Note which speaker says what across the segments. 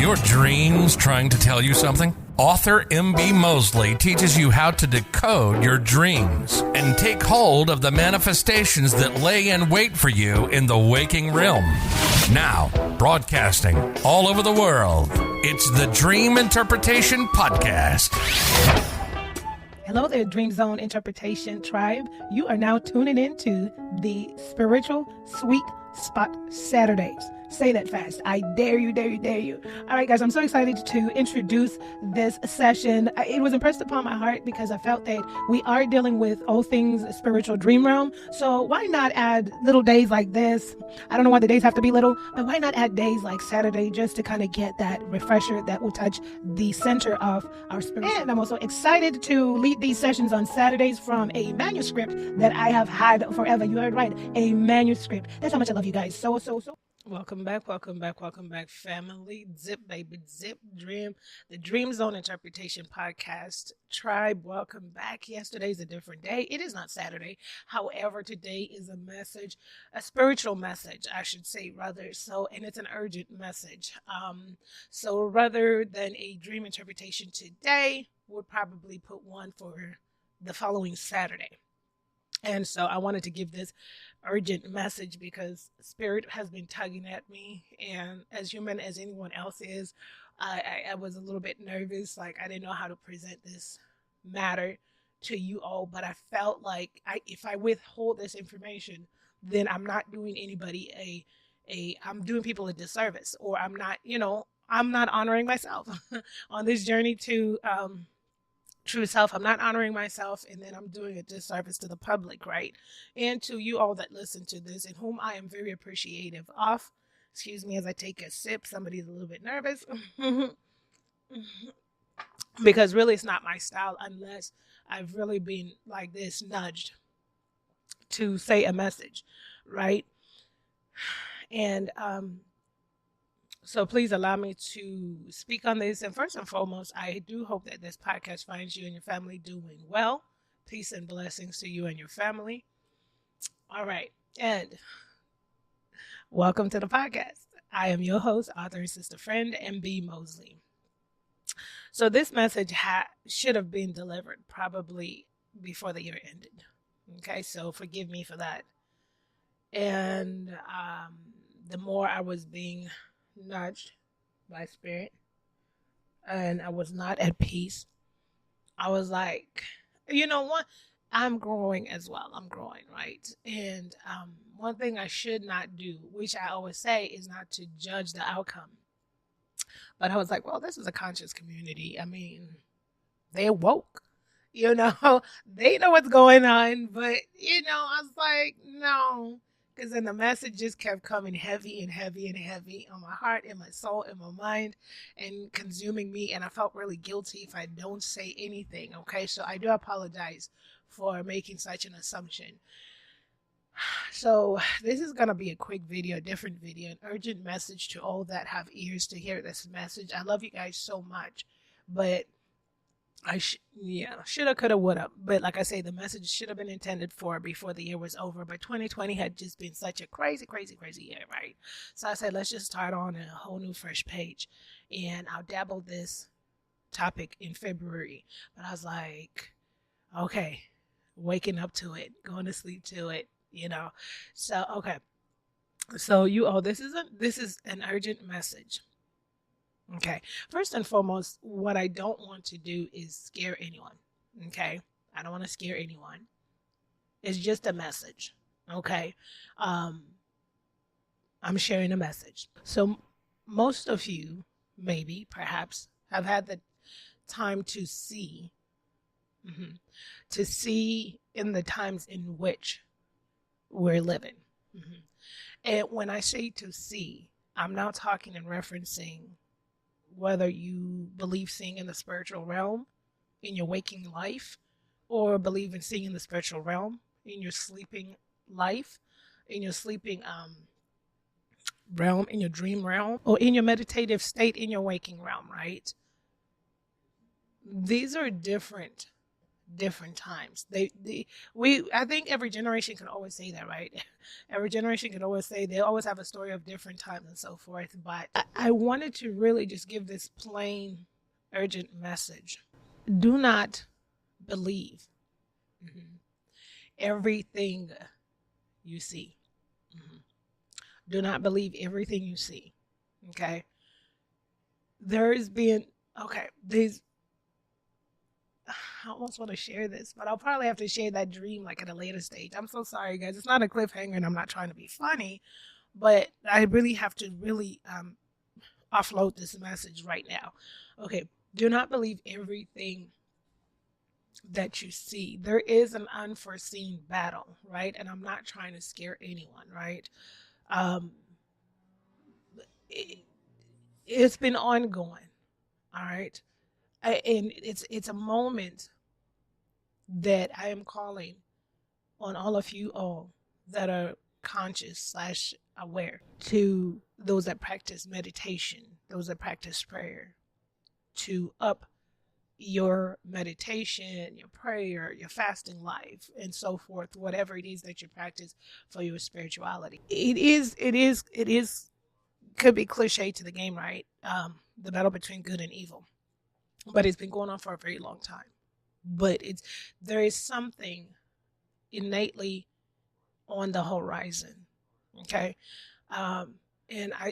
Speaker 1: your dreams trying to tell you something? Author M.B. Mosley teaches you how to decode your dreams and take hold of the manifestations that lay in wait for you in the waking realm. Now, broadcasting all over the world, it's the Dream Interpretation Podcast.
Speaker 2: Hello there, Dream Zone Interpretation Tribe. You are now tuning into the Spiritual Sweet Spot Saturdays. Say that fast. I dare you, dare you, dare you. All right, guys, I'm so excited to introduce this session. It was impressed upon my heart because I felt that we are dealing with all things spiritual dream realm. So why not add little days like this? I don't know why the days have to be little, but why not add days like Saturday just to kind of get that refresher that will touch the center of our spirit. And I'm also excited to lead these sessions on Saturdays from a manuscript that I have had forever. You heard right, a manuscript. That's how much I love you guys. So. Welcome back, family. Zip, baby, zip, dream. The Dream Zone Interpretation Podcast Tribe, welcome back. Yesterday's a different day. It is not Saturday. However, today is a spiritual message, I should say, rather. So, and it's an urgent message. So rather than a dream interpretation today, we'll probably put one for the following Saturday. And so I wanted to give this urgent message because Spirit has been tugging at me. And as human as anyone else is, I was a little bit nervous. Like I didn't know how to present this matter to you all. But I felt like if I withhold this information, then I'm not doing anybody I'm doing people a disservice. Or I'm not honoring myself on this journey to true self. I'm not honoring myself, and then I'm doing a disservice to the public, right? And to you all that listen to this, and whom I am very appreciative of. Excuse me as I take a sip. Somebody's a little bit nervous. Because really it's not my style unless I've really been like this nudged to say a message, right? And so please allow me to speak on this. And first and foremost, I do hope that this podcast finds you and your family doing well. Peace and blessings to you and your family. All right. And welcome to the podcast. I am your host, author and sister friend, M.B. Mosley. So this message should have been delivered probably before the year ended. Okay, so forgive me for that. And the more I was being nudged by Spirit and I was not at peace, I was like, you know what, I'm growing as well. I'm growing, right? And one thing I should not do, which I always say, is not to judge the outcome. But I was like, well, this is a conscious community. I mean, they're woke, they know what's going on. But I was like, no. Because then the message just kept coming heavy and heavy and heavy on my heart, in my soul, in my mind, and consuming me. And I felt really guilty if I don't say anything. Okay, so I do apologize for making such an assumption. So this is going to be a quick video, a different video, an urgent message to all that have ears to hear this message. I love you guys so much, but shoulda, coulda, woulda. But like I say, the message should have been intended for before the year was over. But 2020 had just been such a crazy, crazy, crazy year, right? So I said, let's just start on a whole new fresh page. And I'll dabble this topic in February. But I was like, okay, waking up to it, going to sleep to it, So, okay. So you all, this is an urgent message. Okay, first and foremost, what I don't want to do is scare anyone, okay? I don't want to scare anyone. It's just a message, okay? I'm sharing a message. So most of you, maybe, perhaps, have had the time to see in the times in which we're living. And when I say to see, I'm not talking and referencing whether you believe seeing in the spiritual realm in your waking life, or believe in seeing in the spiritual realm in your sleeping life, in your sleeping realm, in your dream realm, or in your meditative state in your waking realm, right? These are different different times. I think every generation can always say that, right? Every generation can always say they always have a story of different times and so forth. But I wanted to really just give this plain, urgent message. Do not believe everything you see. Do not believe everything you see. Okay. There's been, okay, I almost want to share this, but I'll probably have to share that dream like at a later stage. I'm so sorry, guys. It's not a cliffhanger and I'm not trying to be funny, but I really have to offload this message right now. Okay. Do not believe everything that you see. There is an unforeseen battle, right? And I'm not trying to scare anyone, right? It's been ongoing, all right? And it's a moment that I am calling on all of you all that are conscious / aware, to those that practice meditation, those that practice prayer, to up your meditation, your prayer, your fasting life, and so forth, whatever it is that you practice for your spirituality. It is could be cliche to the game, right? The battle between good and evil. But it's been going on for a very long time. But there is something innately on the horizon. Okay. And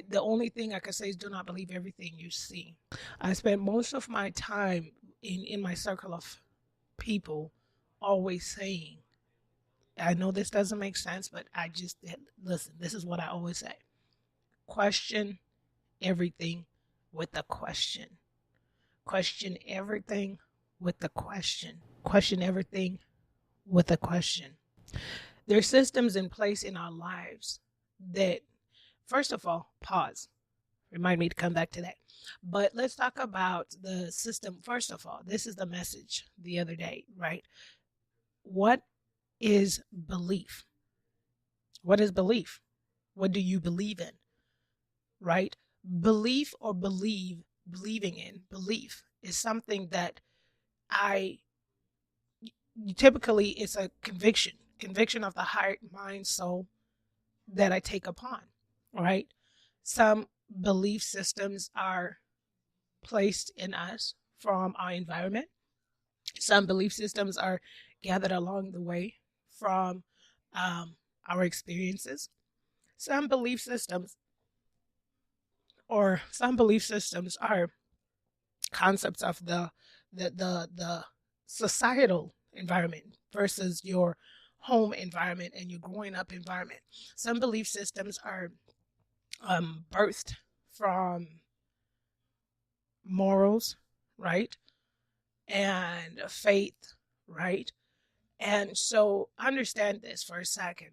Speaker 2: the only thing I can say is do not believe everything you see. I spent most of my time in my circle of people always saying, I know this doesn't make sense, but listen, this is what I always say. Question everything with a question. Question everything with a question. Question everything with a question. There's systems in place in our lives that, first of all, pause. Remind me to come back to that. But let's talk about the system. First of all, this is the message the other day, right? What is belief? What is belief? What do you believe in? Right? Belief or believing in belief is something that typically it's a conviction of the heart, mind, soul that I take upon, right? Some belief systems are placed in us from our environment. Some belief systems are gathered along the way from our experiences. Some belief systems are concepts of the societal environment versus your home environment and your growing up environment. Some belief systems are birthed from morals, right? And faith, right? And so understand this for a second.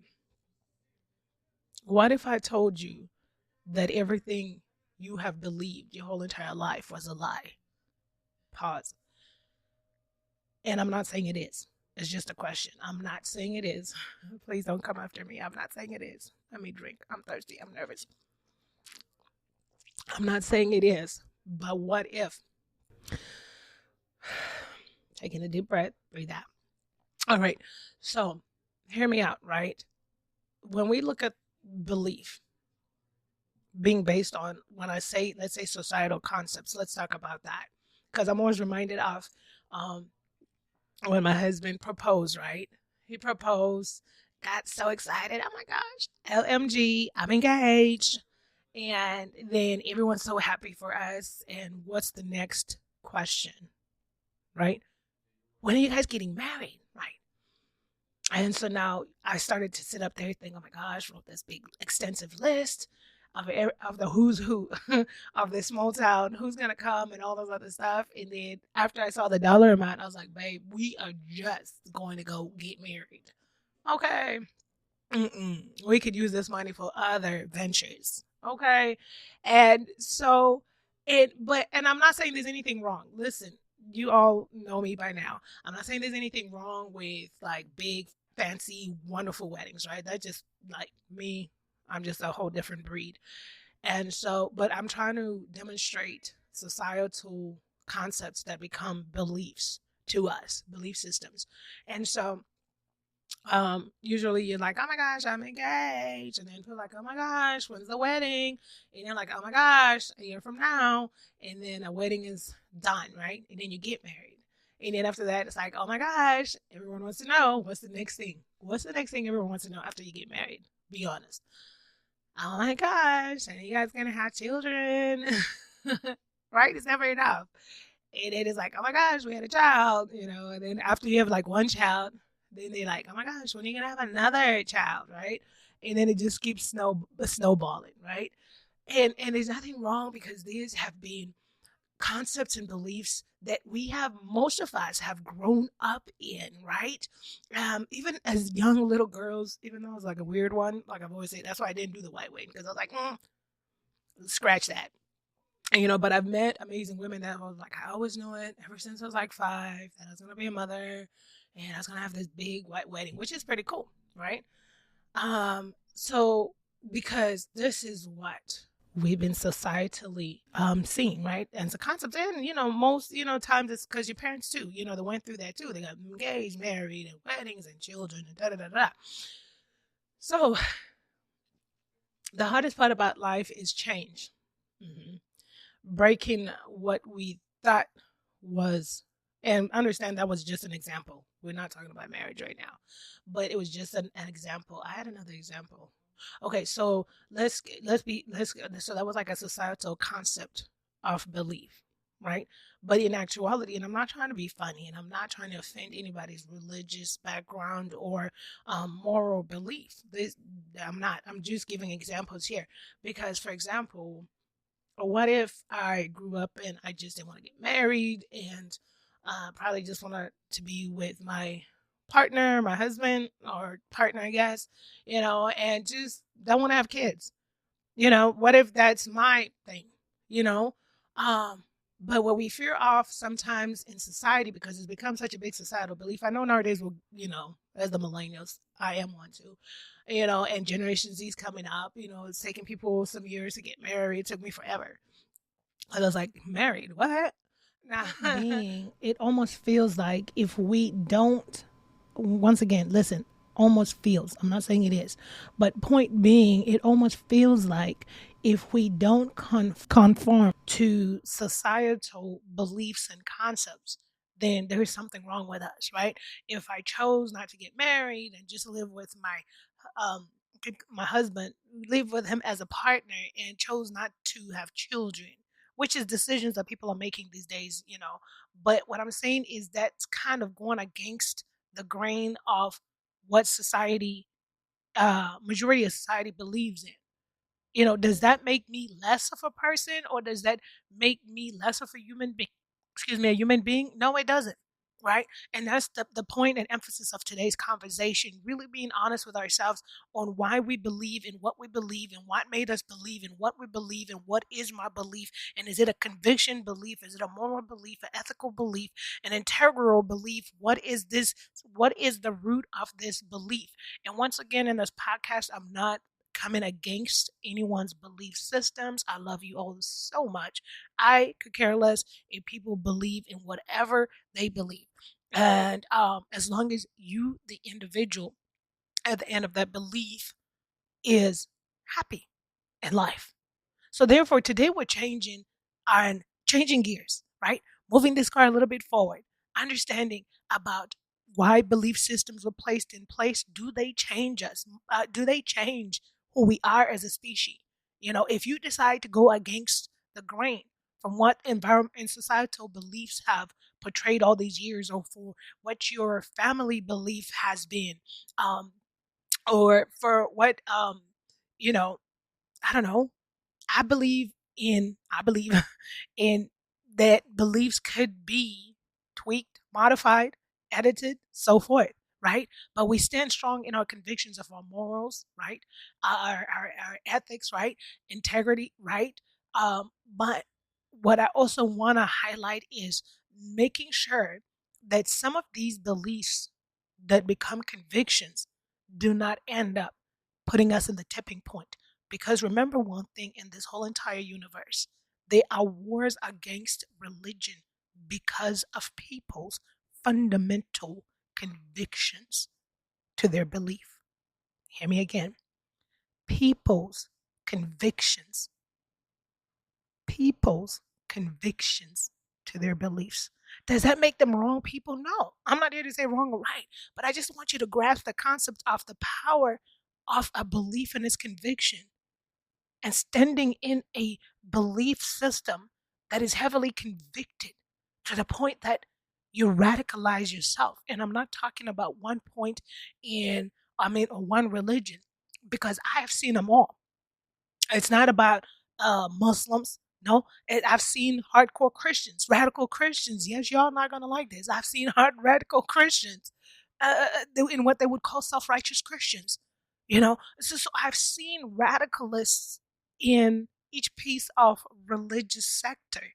Speaker 2: What if I told you that everything you have believed your whole entire life was a lie? Pause. And I'm not saying it is. It's just a question. I'm not saying it is. Please don't come after me. I'm not saying it is. Let me drink. I'm thirsty. I'm nervous. I'm not saying it is. But what if? Taking a deep breath. Breathe out. All right. So hear me out, right? When we look at belief being based on, when I say, let's say societal concepts, let's talk about that. Because I'm always reminded of when my husband proposed, right? He proposed, got so excited. Oh my gosh, LMG, I'm engaged. And then everyone's so happy for us. And what's the next question, right? When are you guys getting married, right? And so now I started to sit up there thinking, oh my gosh, wrote this big extensive list of the who's who of this small town, who's going to come and all those other stuff. And then after I saw the dollar amount, I was like, babe, we are just going to go get married. Okay. We could use this money for other ventures. Okay. And so and I'm not saying there's anything wrong. Listen, you all know me by now. I'm not saying there's anything wrong with like big, fancy, wonderful weddings, right? That's just like me. I'm just a whole different breed. And so, but I'm trying to demonstrate societal concepts that become beliefs to us, belief systems. And so usually you're like, oh my gosh, I'm engaged. And then people are like, oh my gosh, when's the wedding? And you're like, oh my gosh, a year from now. And then a wedding is done, right? And then you get married. And then after that, it's like, oh my gosh, everyone wants to know, what's the next thing? What's the next thing everyone wants to know after you get married? Be honest. Oh my gosh, and you guys gonna have children? Right? It's never enough. And it is like, oh my gosh, we had a child, and then after you have like one child, then they're like, oh my gosh, when are you gonna have another child, right? And then it just keeps snowballing, right? And there's nothing wrong, because these have been concepts and beliefs that most of us have grown up in, right? Even as young little girls, even though it's like a weird one, like I've always said, that's why I didn't do the white wedding, because I was like, scratch that. And, but I've met amazing women that was like, I always knew it ever since I was like 5, that I was going to be a mother and I was going to have this big white wedding, which is pretty cool, right? So because this is what we've been societally seeing, right? And it's a concept, and most times it's because your parents too, they went through that too. They got engaged, married, and weddings and children and da da da da. So the hardest part about life is change. Breaking what we thought was, and understand that was just an example. We're not talking about marriage right now, but it was just an example. I had another example. Okay, so so that was like a societal concept of belief, right? But in actuality, and I'm not trying to be funny, and I'm not trying to offend anybody's religious background or moral belief. I'm just giving examples here, because, for example, what if I grew up and I just didn't want to get married, and probably just wanted to be with my partner, my husband or partner, I guess, and just don't want to have kids. What if that's my thing, but what we fear off sometimes in society, because it's become such a big societal belief. I know nowadays, as the millennials, I am one too, and Generation Z is coming up, it's taking people some years to get married. It took me forever. I was like, married, what? Being, it almost feels like if we don't, once again, listen, almost feels, I'm not saying it is, but point being, it almost feels like if we don't conform to societal beliefs and concepts, then there's something wrong with us, right? If I chose not to get married and just live with my husband, live with him as a partner, and chose not to have children, which is decisions that people are making these days, But what I'm saying is that's kind of going against the grain of what society, majority of society believes in. Does that make me less of a person, or does that make me less of a human being? A human being? No, it doesn't. Right? And that's the point and emphasis of today's conversation, really being honest with ourselves on why we believe in what we believe, and what made us believe in what we believe, and what is my belief, and is it a conviction belief, is it a moral belief, an ethical belief, an integral belief? What is this? What is the root of this belief? And once again, in this podcast, I'm not coming against anyone's belief systems. I love you all so much. I could care less if people believe in whatever they believe. And as long as you, the individual, at the end of that belief, is happy in life. So therefore, today we're changing gears, right? Moving this car a little bit forward, understanding about why belief systems were placed in place. Do they change us? Do they change who we are as a species? If you decide to go against the grain from what environment and societal beliefs have portrayed all these years, or for what your family belief has been, or for what, I don't know, I believe in in that beliefs could be tweaked, modified, edited, so forth, right? But we stand strong in our convictions of our morals, right? Our ethics, right? Integrity, right? But what I also want to highlight is making sure that some of these beliefs that become convictions do not end up putting us in the tipping point. Because remember one thing, in this whole entire universe, there are wars against religion because of people's fundamental convictions to their belief. Hear me again. People's convictions. People's convictions to their beliefs. Does that make them wrong people? No. I'm not here to say wrong or right, but I just want you to grasp the concept of the power of a belief and its conviction and standing in a belief system that is heavily convicted to the point that you radicalize yourself. And I'm not talking about one point or one religion, because I have seen them all. It's not about Muslims. No, I've seen hardcore Christians, radical Christians. Yes, y'all not going to like this. I've seen radical Christians in what they would call self-righteous Christians. So I've seen radicalists in each piece of religious sector.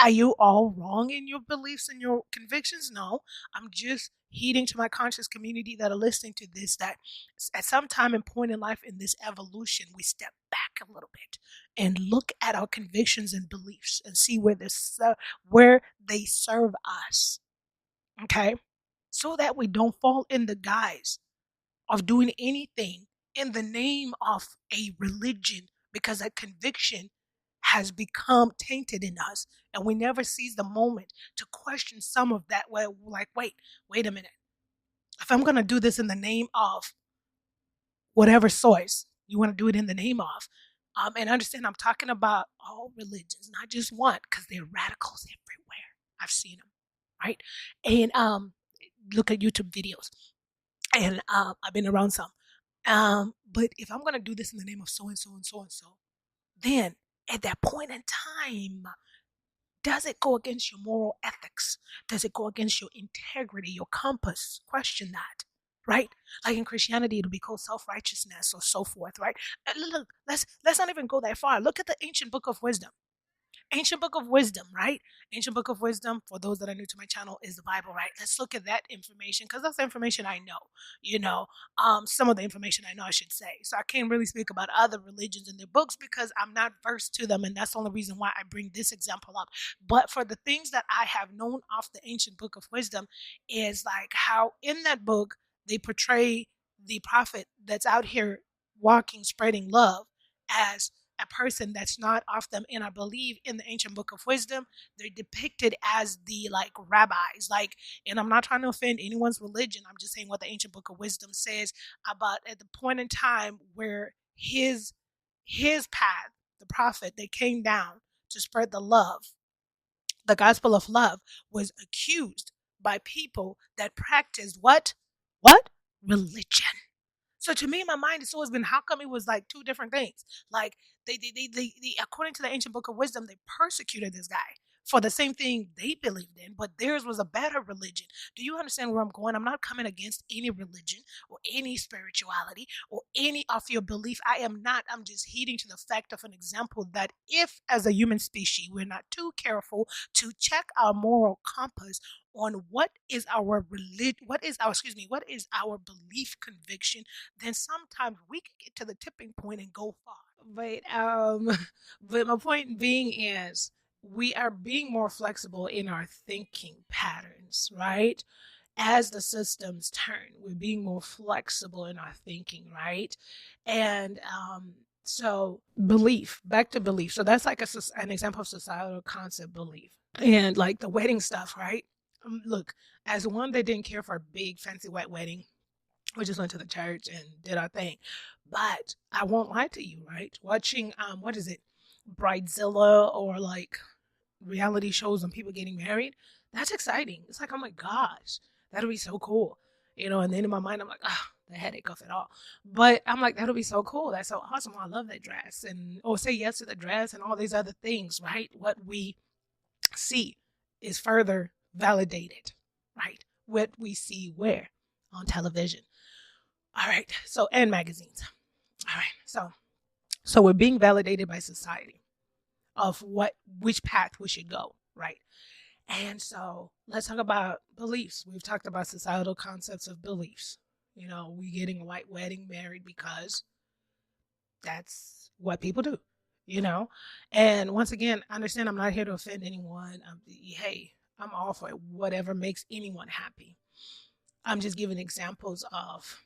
Speaker 2: Are you all wrong in your beliefs and your convictions? No, I'm just heeding to my conscious community that are listening to this, that at some time and point in life in this evolution, we step back a little bit and look at our convictions and beliefs and see where they serve us. Okay? So that we don't fall in the guise of doing anything in the name of a religion, because that conviction has become tainted in us, and we never seize the moment to question some of that. Where we're like, wait a minute. If I'm going to do this in the name of whatever source you want to do it in the name of, and understand I'm talking about all religions, not just one, because they're radicals everywhere. I've seen them, right? And look at YouTube videos, and I've been around some. But if I'm going to do this in the name of so and so and so and so, then at that point in time, does it go against your moral ethics? Does it go against your integrity, your compass? Question that, right? Like in Christianity, it'll be called self-righteousness or so forth, right? Look, let's not even go that far. Look at the ancient book of wisdom. Ancient book of wisdom, right? Ancient book of wisdom, for those that are new to my channel, is the Bible, right? Let's look at that information, because that's the information I know. Some of the information I know, I should say. So I can't really speak about other religions and their books because I'm not versed to them, and that's the only reason why I bring this example up. But for the things that I have known of the ancient book of wisdom is like how in that book they portray the prophet that's out here walking, spreading love as a person that's not of them. And I believe in the ancient book of wisdom, they're depicted as the rabbis. And I'm not trying to offend anyone's religion. I'm just saying what the ancient book of wisdom says about at the point in time where his path, the prophet that came down to spread the love, the gospel of love, was accused by people that practiced what? Religion. So to me, in my mind, it's always been, how come it was like two different things? Like they according to the ancient book of wisdom, they persecuted this guy for the same thing they believed in, but theirs was a better religion. Do you understand where I'm going? I'm not coming against any religion or any spirituality or any of your belief. I am not. I'm just heeding to the fact of an example that if, as a human species, we're not too careful to check our moral compass on what is our belief conviction, then sometimes we can get to the tipping point and go far. But my point being is, we are being more flexible in our thinking patterns, right? As the systems turn, we're being more flexible in our thinking, right? And so back to belief. So that's like an example of societal concept belief. And like the wedding stuff, right? Look, as one that didn't care for a big fancy white wedding, we just went to the church and did our thing. But I won't lie to you, right? Watching what is it, Bridezilla, or like reality shows on people getting married, that's exciting. It's like, oh my gosh, that'll be so cool. And then in my mind, I'm like, the headache of it all. But I'm like, that'll be so cool. That's so awesome. I love that dress. Say yes to the dress and all these other things, right? What we see is further validated, right? What we see where? On television. All right. So, and magazines. All right. So we're being validated by society of which path we should go, right? And so let's talk about beliefs. We've talked about societal concepts of beliefs. We getting a white wedding, married because that's what people do, And once again, understand I'm not here to offend anyone. Hey, I'm all for whatever makes anyone happy. I'm just giving examples of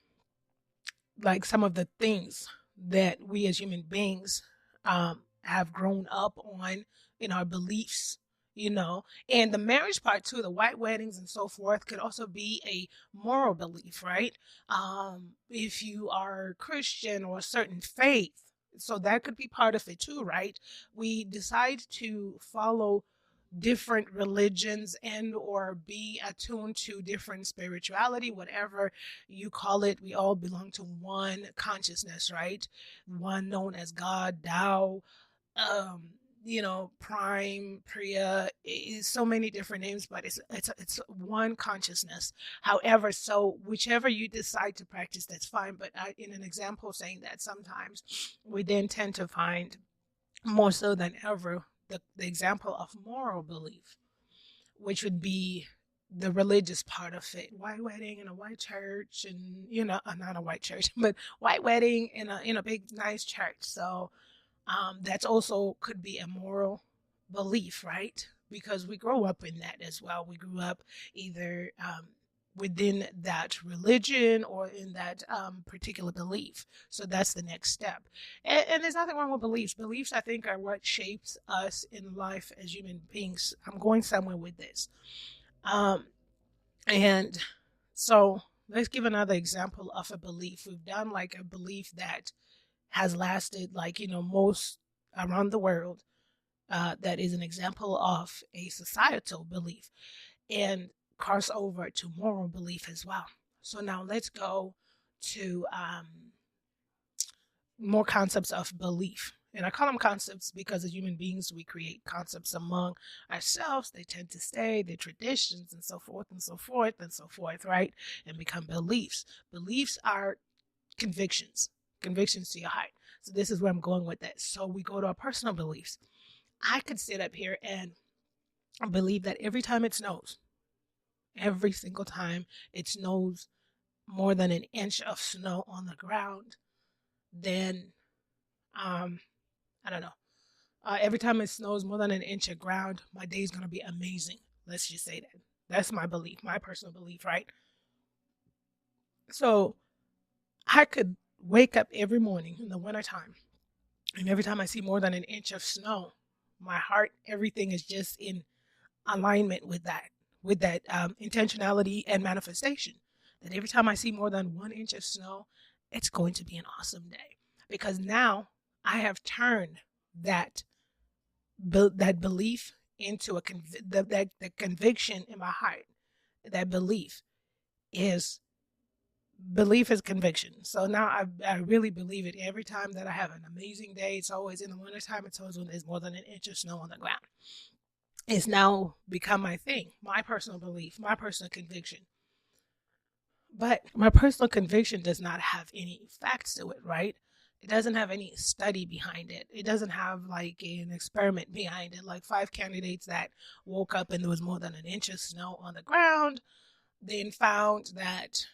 Speaker 2: like some of the things that we as human beings have grown up on in our beliefs, and the marriage part too, the white weddings and so forth could also be a moral belief, right? If you are Christian or a certain faith, so that could be part of it too, right? We decide to follow different religions and or be attuned to different spirituality, whatever you call it. We all belong to one consciousness, right? One known as God, Tao, Prime, Priya, is so many different names, but it's one consciousness. However, so whichever you decide to practice, that's fine. But in an example saying that sometimes we then tend to find more so than ever the example of moral belief, which would be the religious part of it. White wedding in a white church, and not a white church, but white wedding in a big nice church. So that's also could be a moral belief, right? Because we grow up in that as well. We grew up either within that religion or in that particular belief. So that's the next step. And there's nothing wrong with beliefs. Beliefs, I think, are what shapes us in life as human beings. I'm going somewhere with this. And so let's give another example of a belief. We've done like a belief that has lasted most around the world. That is an example of a societal belief. And cross over to moral belief as well. So now let's go to more concepts of belief. And I call them concepts because as human beings, we create concepts among ourselves. They tend to stay, they're traditions and so forth and so forth and so forth, right? And become beliefs. Beliefs are convictions to your heart. So this is where I'm going with that. So we go to our personal beliefs. I could sit up here and believe that every time it snows, every single time it snows more than an inch of snow on the ground, then I don't know. Every time it snows more than an inch of ground, my day is going to be amazing. Let's just say that. That's my belief, my personal belief, right? So I could wake up every morning in the wintertime, and every time I see more than an inch of snow, my heart, everything is just in alignment with that intentionality and manifestation. That every time I see more than 1 inch of snow, it's going to be an awesome day. Because now I have turned that belief into that conviction in my heart. That belief is conviction. So now I really believe it every time that I have an amazing day. It's always in the wintertime. It's always when there's more than an inch of snow on the ground. It's now become my thing, my personal belief, my personal conviction. But my personal conviction does not have any facts to it, right? It doesn't have any study behind it. It doesn't have like an experiment behind it, like 5 candidates that woke up and there was more than an inch of snow on the ground, then found that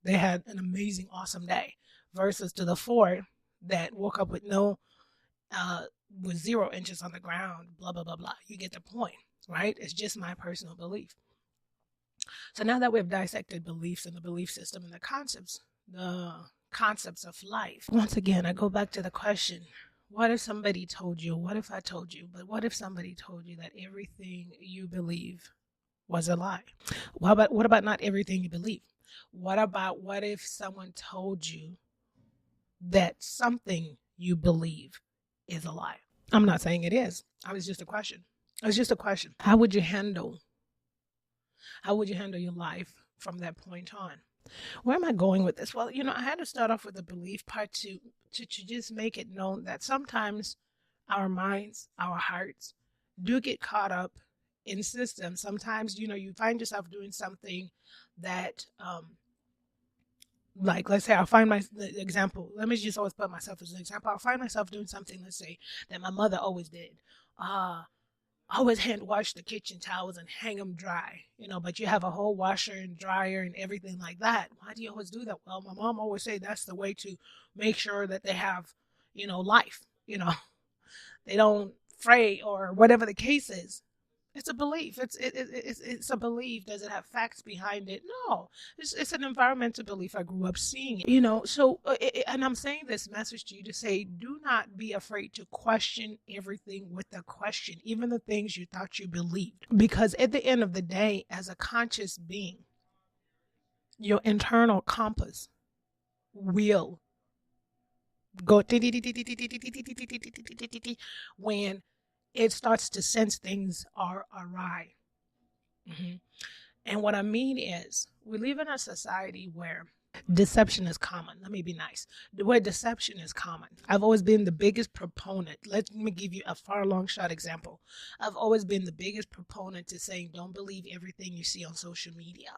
Speaker 2: they had an amazing, awesome day, versus to the 4 that woke up with with 0 inches on the ground, blah, blah, blah, blah. You get the point, right? It's just my personal belief. So now that we've dissected beliefs and the belief system and the concepts of life, once again, I go back to the question, what if somebody told you, what if I told you, but what if somebody told you that everything you believe was a lie? What about not everything you believe? What if someone told you that something you believe is a lie? I'm not saying it is. It was just a question. How would you handle your life from that point on? Where am I going with this? Well, I had to start off with the belief part to just make it known that sometimes our minds, our hearts do get caught up in systems. Sometimes, you find yourself doing something that, like, let's say I'll find the example. Let me just always put myself as an example. I'll find myself doing something, let's say, that my mother always did. Always hand wash the kitchen towels and hang them dry, but you have a whole washer and dryer and everything like that. Why do you always do that? Well, my mom always say that's the way to make sure that they have, life, they don't fray or whatever the case is. It's a belief. It's a belief. Does it have facts behind it? No. It's an environmental belief. I grew up seeing it. So and I'm saying this message to you to say, do not be afraid to question everything with a question, even the things you thought you believed. Because at the end of the day, as a conscious being, your internal compass will go when it starts to sense things are awry. Mhm. And what I mean is, we live in a society where deception is common. Let me be nice. Where deception is common. I've always been the biggest proponent. Let me give you a far long shot example. I've always been the biggest proponent to saying, don't believe everything you see on social media.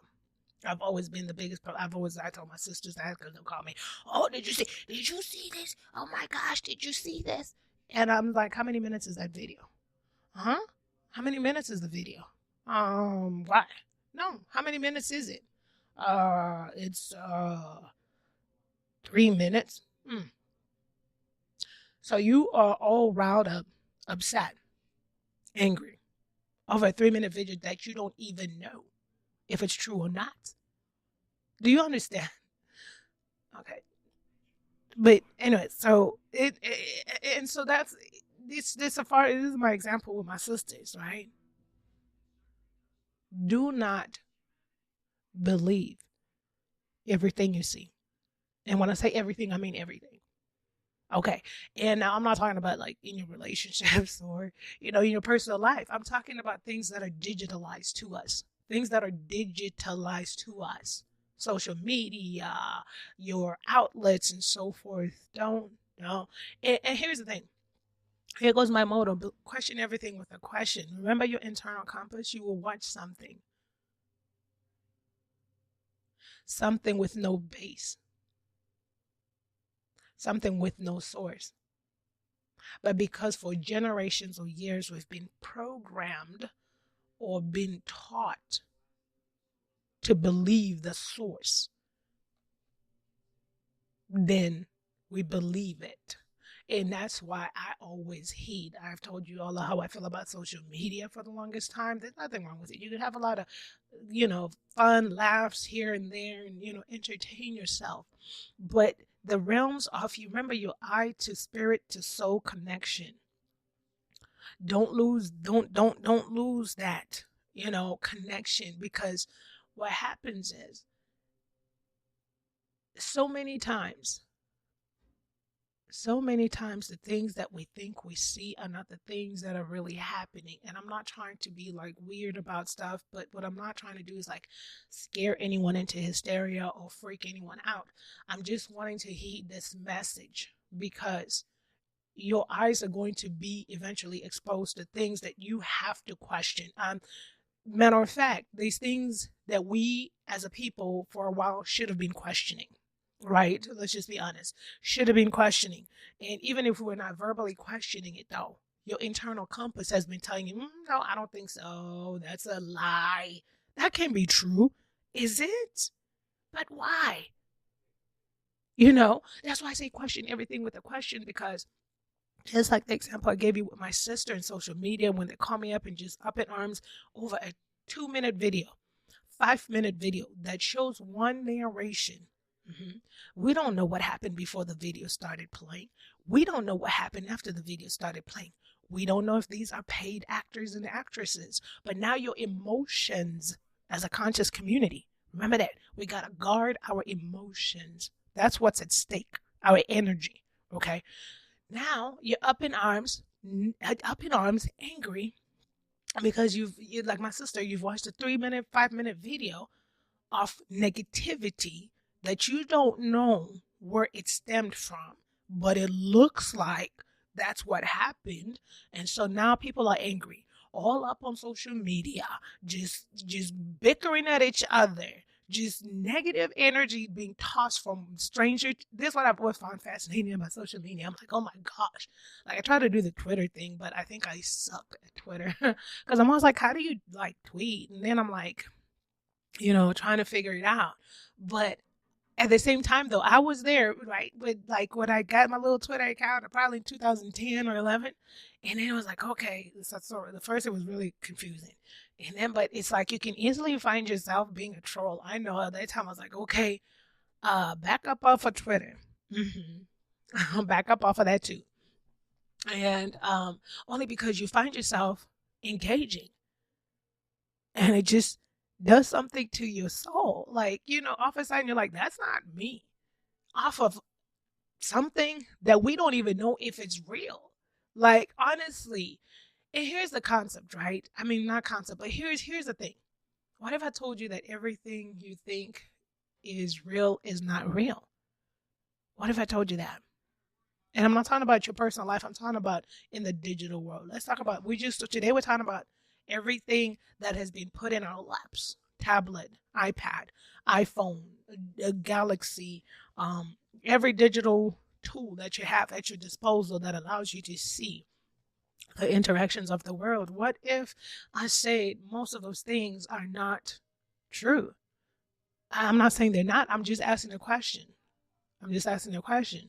Speaker 2: I've always been the biggest. I told my sisters that because they'll call me. Oh, did you see this? Oh my gosh, did you see this? And I'm like, how many minutes is that video? Huh? How many minutes is the video? Why? No, how many minutes is it? It's 3 minutes. So you are all riled up, upset, angry over a 3-minute video that you don't even know if it's true or not. Do you understand? Okay. But anyway, so and so that's this is my example with my sisters, right? Do not believe everything you see. And when I say everything, I mean everything. Okay. And now I'm not talking about like in your relationships or, in your personal life. I'm talking about things that are digitalized to us. Things that are digitalized to us. Social media, your outlets and so forth. Don't. And here's the thing. Here goes my motto. Question everything with a question. Remember your internal compass? You will watch something. Something with no base. Something with no source. But because for generations or years we've been programmed or been taught to believe the source, then we believe it. And that's why I always hate. I've told you all how I feel about social media for the longest time. There's nothing wrong with it. You can have a lot of, fun laughs here and there and, entertain yourself. But the realms of, you remember your eye to spirit to soul connection. Don't lose that, connection, because what happens is so many times the things that we think we see are not the things that are really happening. And I'm not trying to be like weird about stuff, but what I'm not trying to do is like scare anyone into hysteria or freak anyone out. I'm just wanting to heed this message because your eyes are going to be eventually exposed to things that you have to question. Matter of fact, these things that we as a people for a while should have been questioning. Right? Let's just be honest. Should have been questioning. And even if we're not verbally questioning it, though, your internal compass has been telling you, no, I don't think so. That's a lie. That can't be true. Is it? But why? That's why I say question everything with a question, because just like the example I gave you with my sister in social media, when they call me up and just up in arms over a 2-minute video, 5-minute video that shows one narration. We don't know what happened before the video started playing. We don't know what happened after the video started playing. We don't know if these are paid actors and actresses. But now your emotions as a conscious community, remember that. We got to guard our emotions. That's what's at stake, our energy. Okay? Now you're up in arms, angry, because you like my sister, you've watched a 3-minute, 5-minute video of negativity that you don't know where it stemmed from, but it looks like that's what happened. And so now people are angry, all up on social media, just bickering at each other, just negative energy being tossed from strangers. This is what I've always found fascinating about social media. I'm like, oh my gosh. Like I try to do the Twitter thing, but I think I suck at Twitter because I'm always like, how do you like tweet? And then I'm like, trying to figure it out. But At the same time, though, I was there, right, with like when I got my little Twitter account, probably in 2010 or 11, and then it was like, okay, so the first it was really confusing, and then but it's like you can easily find yourself being a troll. I know at that time I was like, okay, back up off of Twitter, back up off of that too, and only because you find yourself engaging, and it just does something to your soul. Like, all of a sudden you're like, that's not me. Off of something that we don't even know if it's real. Like, honestly, and here's the concept, right? I mean, not concept, but here's the thing. What if I told you that everything you think is real is not real? What if I told you that? And I'm not talking about your personal life. I'm talking about in the digital world. Let's talk about, today we're talking about everything that has been put in our laps: tablet, iPad, iPhone, a Galaxy, every digital tool that you have at your disposal that allows you to see the interactions of the world. What if I say most of those things are not true? I'm not saying they're not. I'm just asking a question. I'm just asking a question.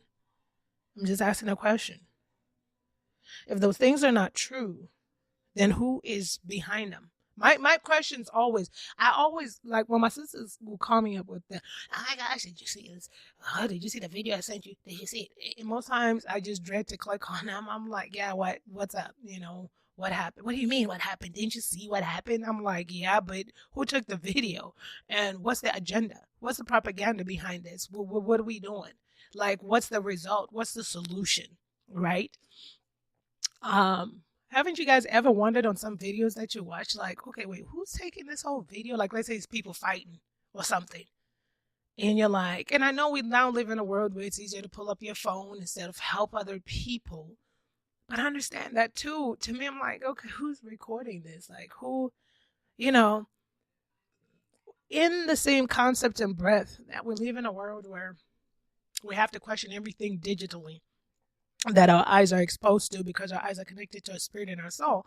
Speaker 2: If those things are not true, then who is behind them? My question's always, I always, like when my sisters will call me up with the, oh my gosh, did you see this? Oh, did you see the video I sent you? Did you see it? And most times I just dread to click on them. I'm like, yeah, what's up? What happened? What do you mean what happened? Didn't you see what happened? I'm like, yeah, but who took the video? And what's the agenda? What's the propaganda behind this? What are we doing? Like, what's the result? What's the solution? Right? Haven't you guys ever wondered on some videos that you watch, like, okay, wait, who's taking this whole video? Like, let's say it's people fighting or something. And you're like, and I know we now live in a world where it's easier to pull up your phone instead of help other people. But I understand that too. To me, I'm like, okay, who's recording this? Like, who, in the same concept and breath that we live in a world where we have to question everything digitally that our eyes are exposed to, because our eyes are connected to our spirit and our soul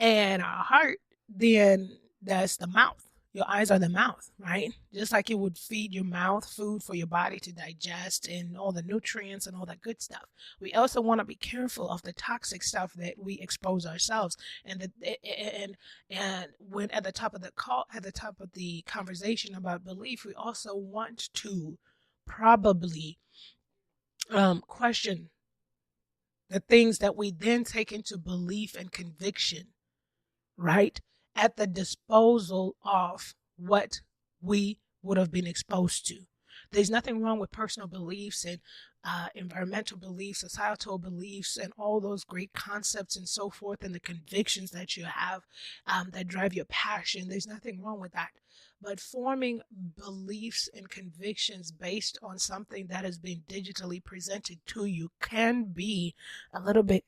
Speaker 2: and our heart, then that's the mouth. Your eyes are the mouth, right? Just like you would feed your mouth food for your body to digest and all the nutrients and all that good stuff. We also want to be careful of the toxic stuff that we expose ourselves. And when at the top of the conversation about belief, we also want to probably question the things that we then take into belief and conviction, right? At the disposal of what we would have been exposed to. There's nothing wrong with personal beliefs and environmental beliefs, societal beliefs, and all those great concepts and so forth, and the convictions that you have that drive your passion. There's nothing wrong with that. But forming beliefs and convictions based on something that has been digitally presented to you can be a little bit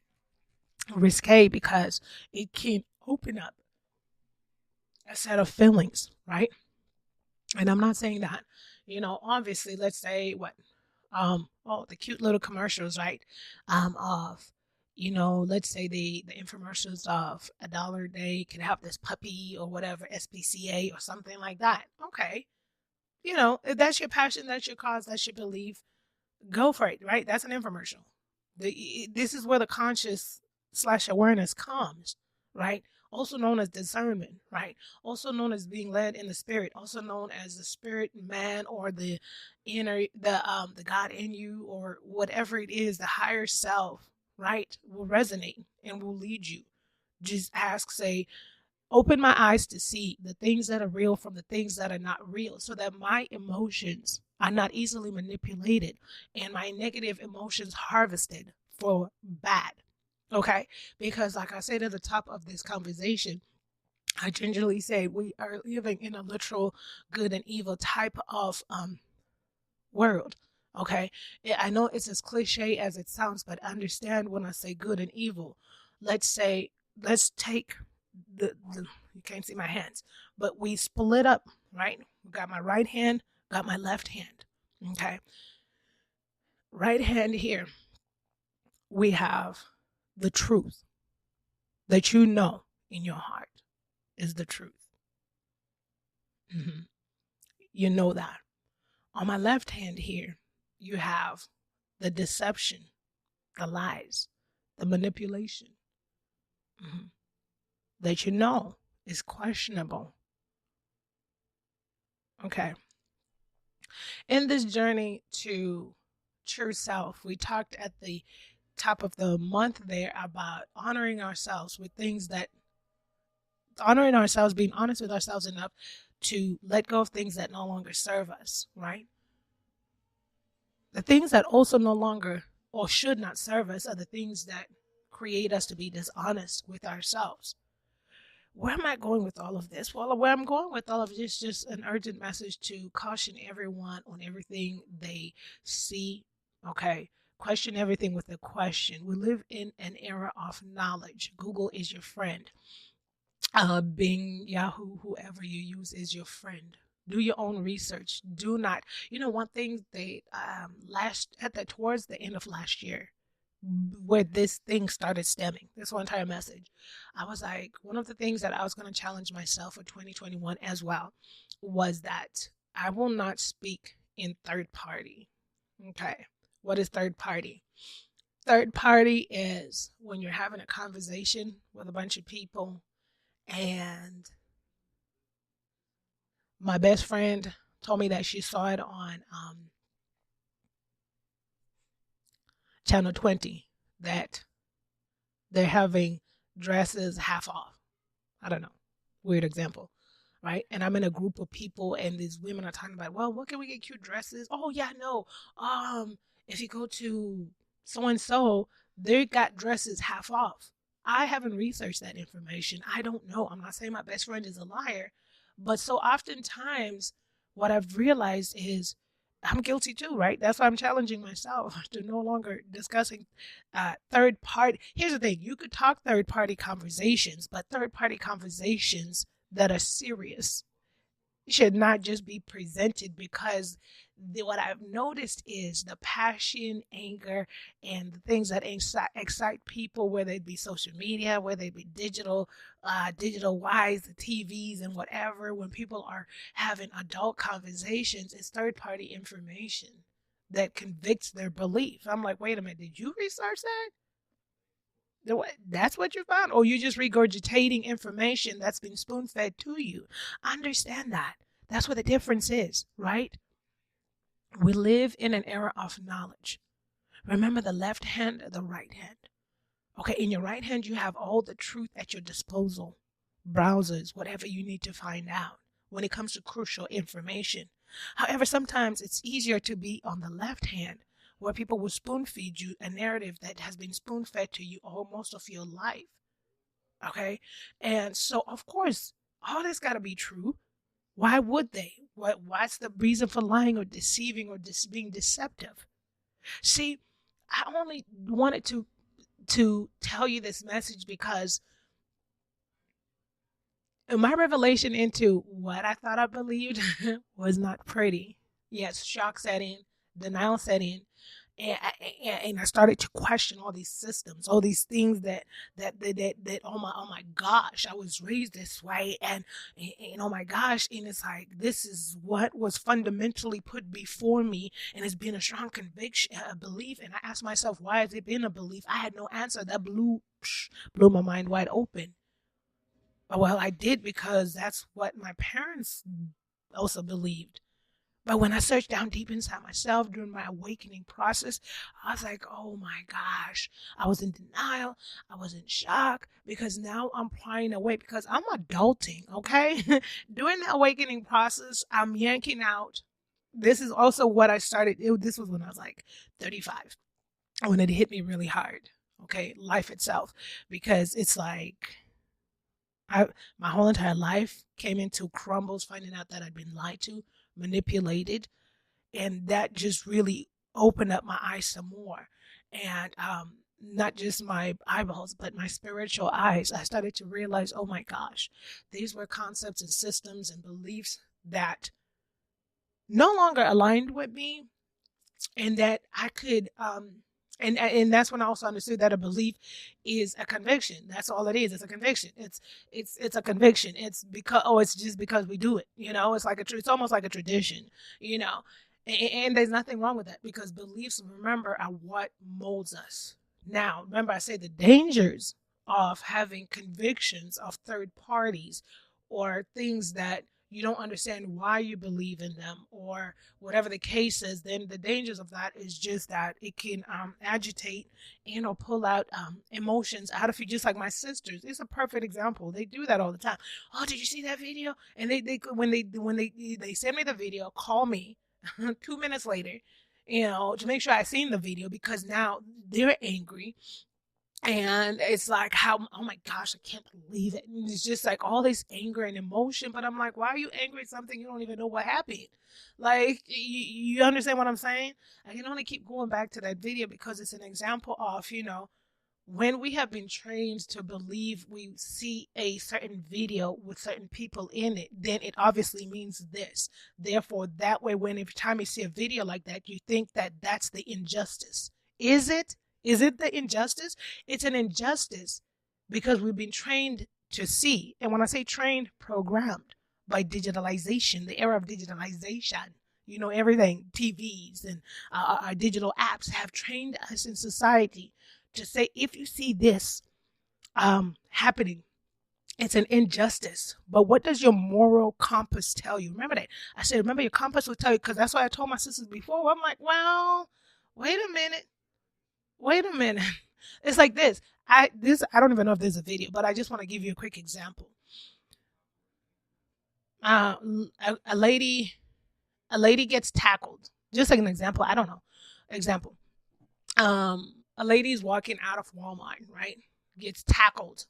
Speaker 2: risque, because it can open up a set of feelings, right? And I'm not saying that, obviously, let's say the cute little commercials, right? Of, let's say the infomercials of $1 a day can help this puppy or whatever, SPCA or something like that. Okay. If that's your passion, that's your cause, that's your belief, go for it, right? That's an infomercial. This is where the conscious/awareness comes, right? Also known as discernment, right? Also known as being led in the spirit, also known as the spirit man, or the inner, the God in you, or whatever it is, the higher self, right? Will resonate and will lead you. Just say, open my eyes to see the things that are real from the things that are not real, so that my emotions are not easily manipulated and my negative emotions harvested for bad. Okay, because like I said at the top of this conversation, I gingerly say we are living in a literal good and evil type of world. Okay, I know it's as cliche as it sounds, but understand when I say good and evil. Let's take the you can't see my hands, but we split up, right? We got my right hand, got my left hand. Okay, right hand here, we have the truth that in your heart is the truth. You know that. On my left hand here, you have the deception, the lies, the manipulation that you know is questionable. Okay. In this journey to true self, we talked at the top of the month there about honoring ourselves with things that, honoring ourselves, being honest with ourselves enough to let go of things that no longer serve us, right? The things that also no longer or should not serve us are the things that create us to be dishonest with ourselves. Where am I going with all of this? Well, where I'm going with all of this is just an urgent message to caution everyone on everything they see. Okay. Question everything with a question. We live in an era of knowledge. Google is your friend. Bing, Yahoo, whoever you use is your friend. Do your own research. Do not, one thing they towards the end of last year, where this thing started stemming, this whole entire message, I was like, one of the things that I was going to challenge myself for 2021 as well was that I will not speak in third party. Okay. What is third party? Third party is when you're having a conversation with a bunch of people, and my best friend told me that she saw it on Channel 20 that they're having dresses half off. I don't know. Weird example, right? And I'm in a group of people and these women are talking about, well, what can we get cute dresses? Oh, yeah, no. If you go to so-and-so, they got dresses half off. I haven't researched that information. I don't know. I'm not saying my best friend is a liar, but so oftentimes what I've realized is I'm guilty too, right? That's why I'm challenging myself to no longer discussing third party. Here's the thing. You could talk third party conversations, but third party conversations that are serious should not just be presented, because what I've noticed is the passion, anger, and the things that excite people, whether it be social media, whether it be digital wise, the TVs and whatever, when people are having adult conversations, it's third-party information that convicts their belief. I'm like, wait a minute, did you research that? That's what you found? Or you just regurgitating information that's been spoon-fed to you? Understand that. That's what the difference is, right? We live in an era of knowledge. Remember the left hand, the right hand. Okay, in your right hand, you have all the truth at your disposal. Browsers, whatever you need to find out when it comes to crucial information. However, sometimes it's easier to be on the left hand, where people will spoon feed you a narrative that has been spoon fed to you all most of your life. Okay, and so of course, all this got to be true. Why would they? What's the reason for lying or deceiving or being deceptive? See, I only wanted to tell you this message because my revelation into what I thought I believed was not pretty. Yes, shock set in, denial set in, and I started to question all these systems, all these things that oh my gosh, I was raised this way, and oh my gosh, and it's like this is what was fundamentally put before me, and it's been a strong conviction, a belief, and I asked myself, why has it been a belief? I had no answer. That blew my mind wide open. Well, I did because that's what my parents also believed. But when I searched down deep inside myself during my awakening process, I was like, oh my gosh, I was in denial. I was in shock because now I'm prying away because I'm adulting, okay? During the awakening process, I'm yanking out. This is also what I started. This was when I was like 35, when it hit me really hard, okay? Life itself, because it's like my whole entire life came into crumbles, finding out that I'd been lied to, manipulated, and that just really opened up my eyes some more, and not just my eyeballs but my spiritual eyes. I started to realize, oh my gosh, these were concepts and systems and beliefs that no longer aligned with me, and that I could and that's when I also understood that a belief is a conviction. That's all it is. It's a conviction. It's a conviction. It's because it's just because we do it. It's like it's almost like a tradition. And there's nothing wrong with that, because beliefs, remember, are what molds us. Now, remember, I say the dangers of having convictions of third parties, or things that you don't understand why you believe in them, or whatever the case is. Then the dangers of that is just that it can agitate and or pull out emotions out of you, just like my sisters. It's a perfect example. They do that all the time. Oh, did you see that video? And they when they send me the video, call me 2 minutes later, to make sure I seen the video, because now they're angry. And it's like, how, oh my gosh, I can't believe it. And it's just like all this anger and emotion. But I'm like, why are you angry at something you don't even know what happened? Like, you understand what I'm saying? I can only keep going back to that video because it's an example of, when we have been trained to believe we see a certain video with certain people in it, then it obviously means this. Therefore, that way, when every time you see a video like that, you think that that's the injustice. Is it? Is it the injustice? It's an injustice because we've been trained to see. And when I say trained, programmed by digitalization, the era of digitalization. Everything, TVs and our digital apps have trained us in society to say, if you see this happening, it's an injustice. But what does your moral compass tell you? Remember that. I said, remember, your compass will tell you, because that's what I told my sisters before. I'm like, well, wait a minute. It's like this. I don't even know if there's a video, but I just want to give you a quick example. A lady gets tackled. Just like an example. I don't know. Example. A lady's walking out of Walmart, right? Gets tackled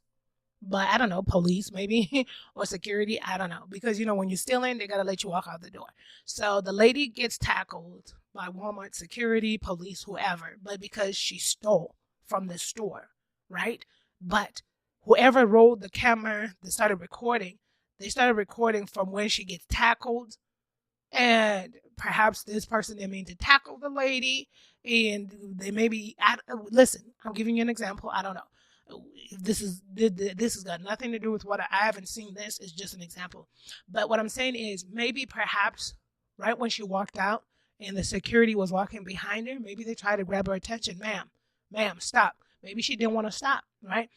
Speaker 2: by, I don't know, police maybe, or security. I don't know. Because, when you're stealing, they got to let you walk out the door. So the lady gets tackled by Walmart security, police, whoever, but because she stole from the store, right? But whoever rolled the camera, they started recording from when she gets tackled. And perhaps this person didn't mean to tackle the lady, and they maybe, listen, I'm giving you an example. I don't know. This has got nothing to do with what I haven't seen this. It's just an example. But what I'm saying is, maybe perhaps right when she walked out and the security was walking behind her, maybe they tried to grab her attention. Ma'am, stop. Maybe she didn't want to stop, right?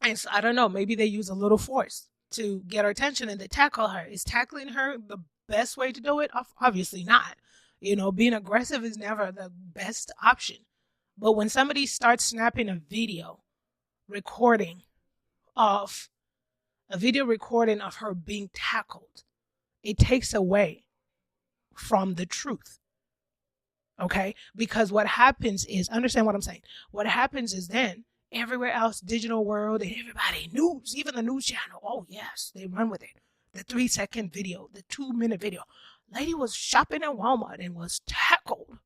Speaker 2: And so, I don't know, maybe they use a little force to get her attention and they tackle her. Is tackling her the best way to do it? Obviously not. Being aggressive is never the best option. But when somebody starts snapping a video recording of her being tackled, it takes away from the truth. Okay? Because what happens is, understand what I'm saying. What happens is then everywhere else, digital world, and everybody, news, even the news channel, oh yes, they run with it. The 3-second video, the 2-minute video. Lady was shopping at Walmart and was tackled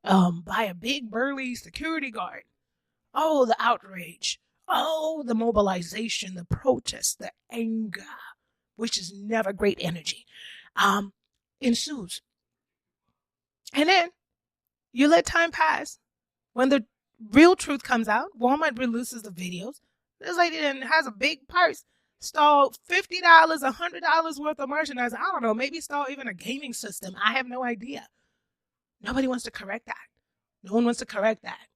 Speaker 2: by a big burly security guard. Oh, the outrage. Oh, the mobilization, the protest, the anger, which is never great energy, ensues. And then you let time pass. When the real truth comes out, Walmart releases the videos. This lady then has a big purse, stole $50, $100 worth of merchandise. I don't know, maybe stole even a gaming system. I have no idea. Nobody wants to correct that. No one wants to correct that.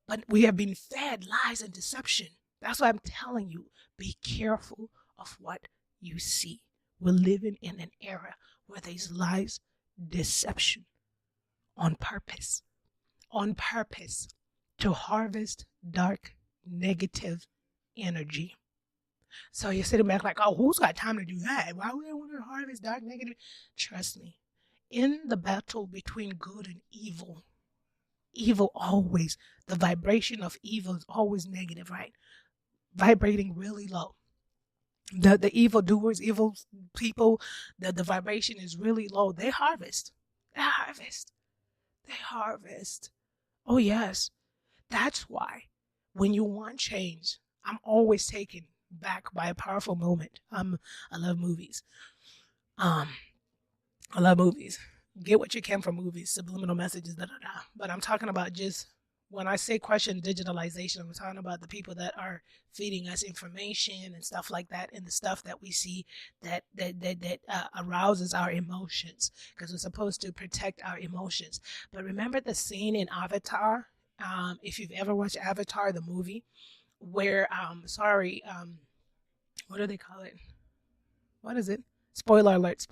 Speaker 2: But we have been fed lies and deception. That's why I'm telling you, be careful of what you see. We're living in an era where there's lies, deception, on purpose to harvest dark, negative energy. So you're sitting back like, oh, who's got time to do that? Why would I want to harvest dark, negative? Trust me, in the battle between good and evil always, the vibration of evil is always negative, right? Vibrating really low. The evil doers, evil people, the vibration is really low. They harvest. Oh, yes. That's why when you want change, I'm always taken back by a powerful moment. I love movies. Get what you can from movies, subliminal messages, But I'm talking about just when I say question digitalization, I'm talking about the people that are feeding us information and stuff like that, and the stuff that we see that arouses our emotions, because we're supposed to protect our emotions. But remember the scene in Avatar, if you've ever watched Avatar, the movie, where what do they call it? What is it? Spoiler alert,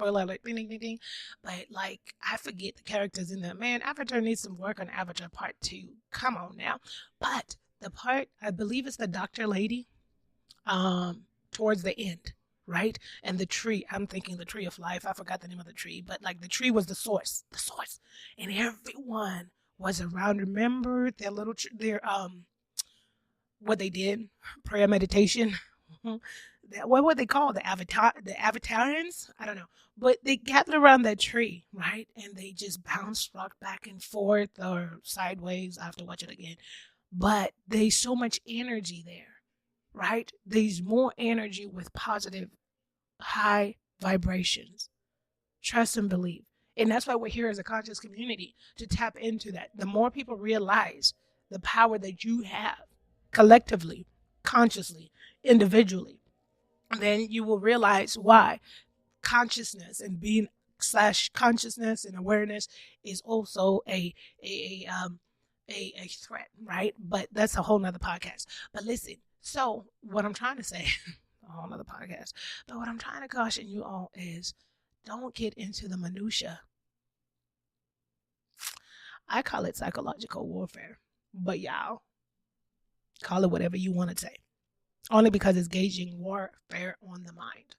Speaker 2: ding, ding, ding, ding. But like, I forget the characters in there. Man, Avatar needs some work on Avatar Part 2. Come on now. But the part, I believe it's the doctor lady, towards the end, right? And the tree, I'm thinking the tree of life. I forgot the name of the tree, but like the tree was the source. And everyone was around. Remember their what they did? Prayer meditation. What were they called? The Avatarians? I don't know. But they gathered around that tree, right? And they just bounced, rocked back and forth or sideways. I have to watch it again. But there's so much energy there, right? There's more energy with positive, high vibrations. Trust and believe. And that's why we're here as a conscious community, to tap into that. The more people realize the power that you have collectively, consciously, individually, then you will realize why consciousness and being / consciousness and awareness is also a threat, right? But that's a whole nother podcast. But listen, so what I'm trying to say, a whole nother podcast, but what I'm trying to caution you all is, don't get into the minutia. I call it psychological warfare, but y'all call it whatever you want to say. Only because it's gauging warfare on the mind.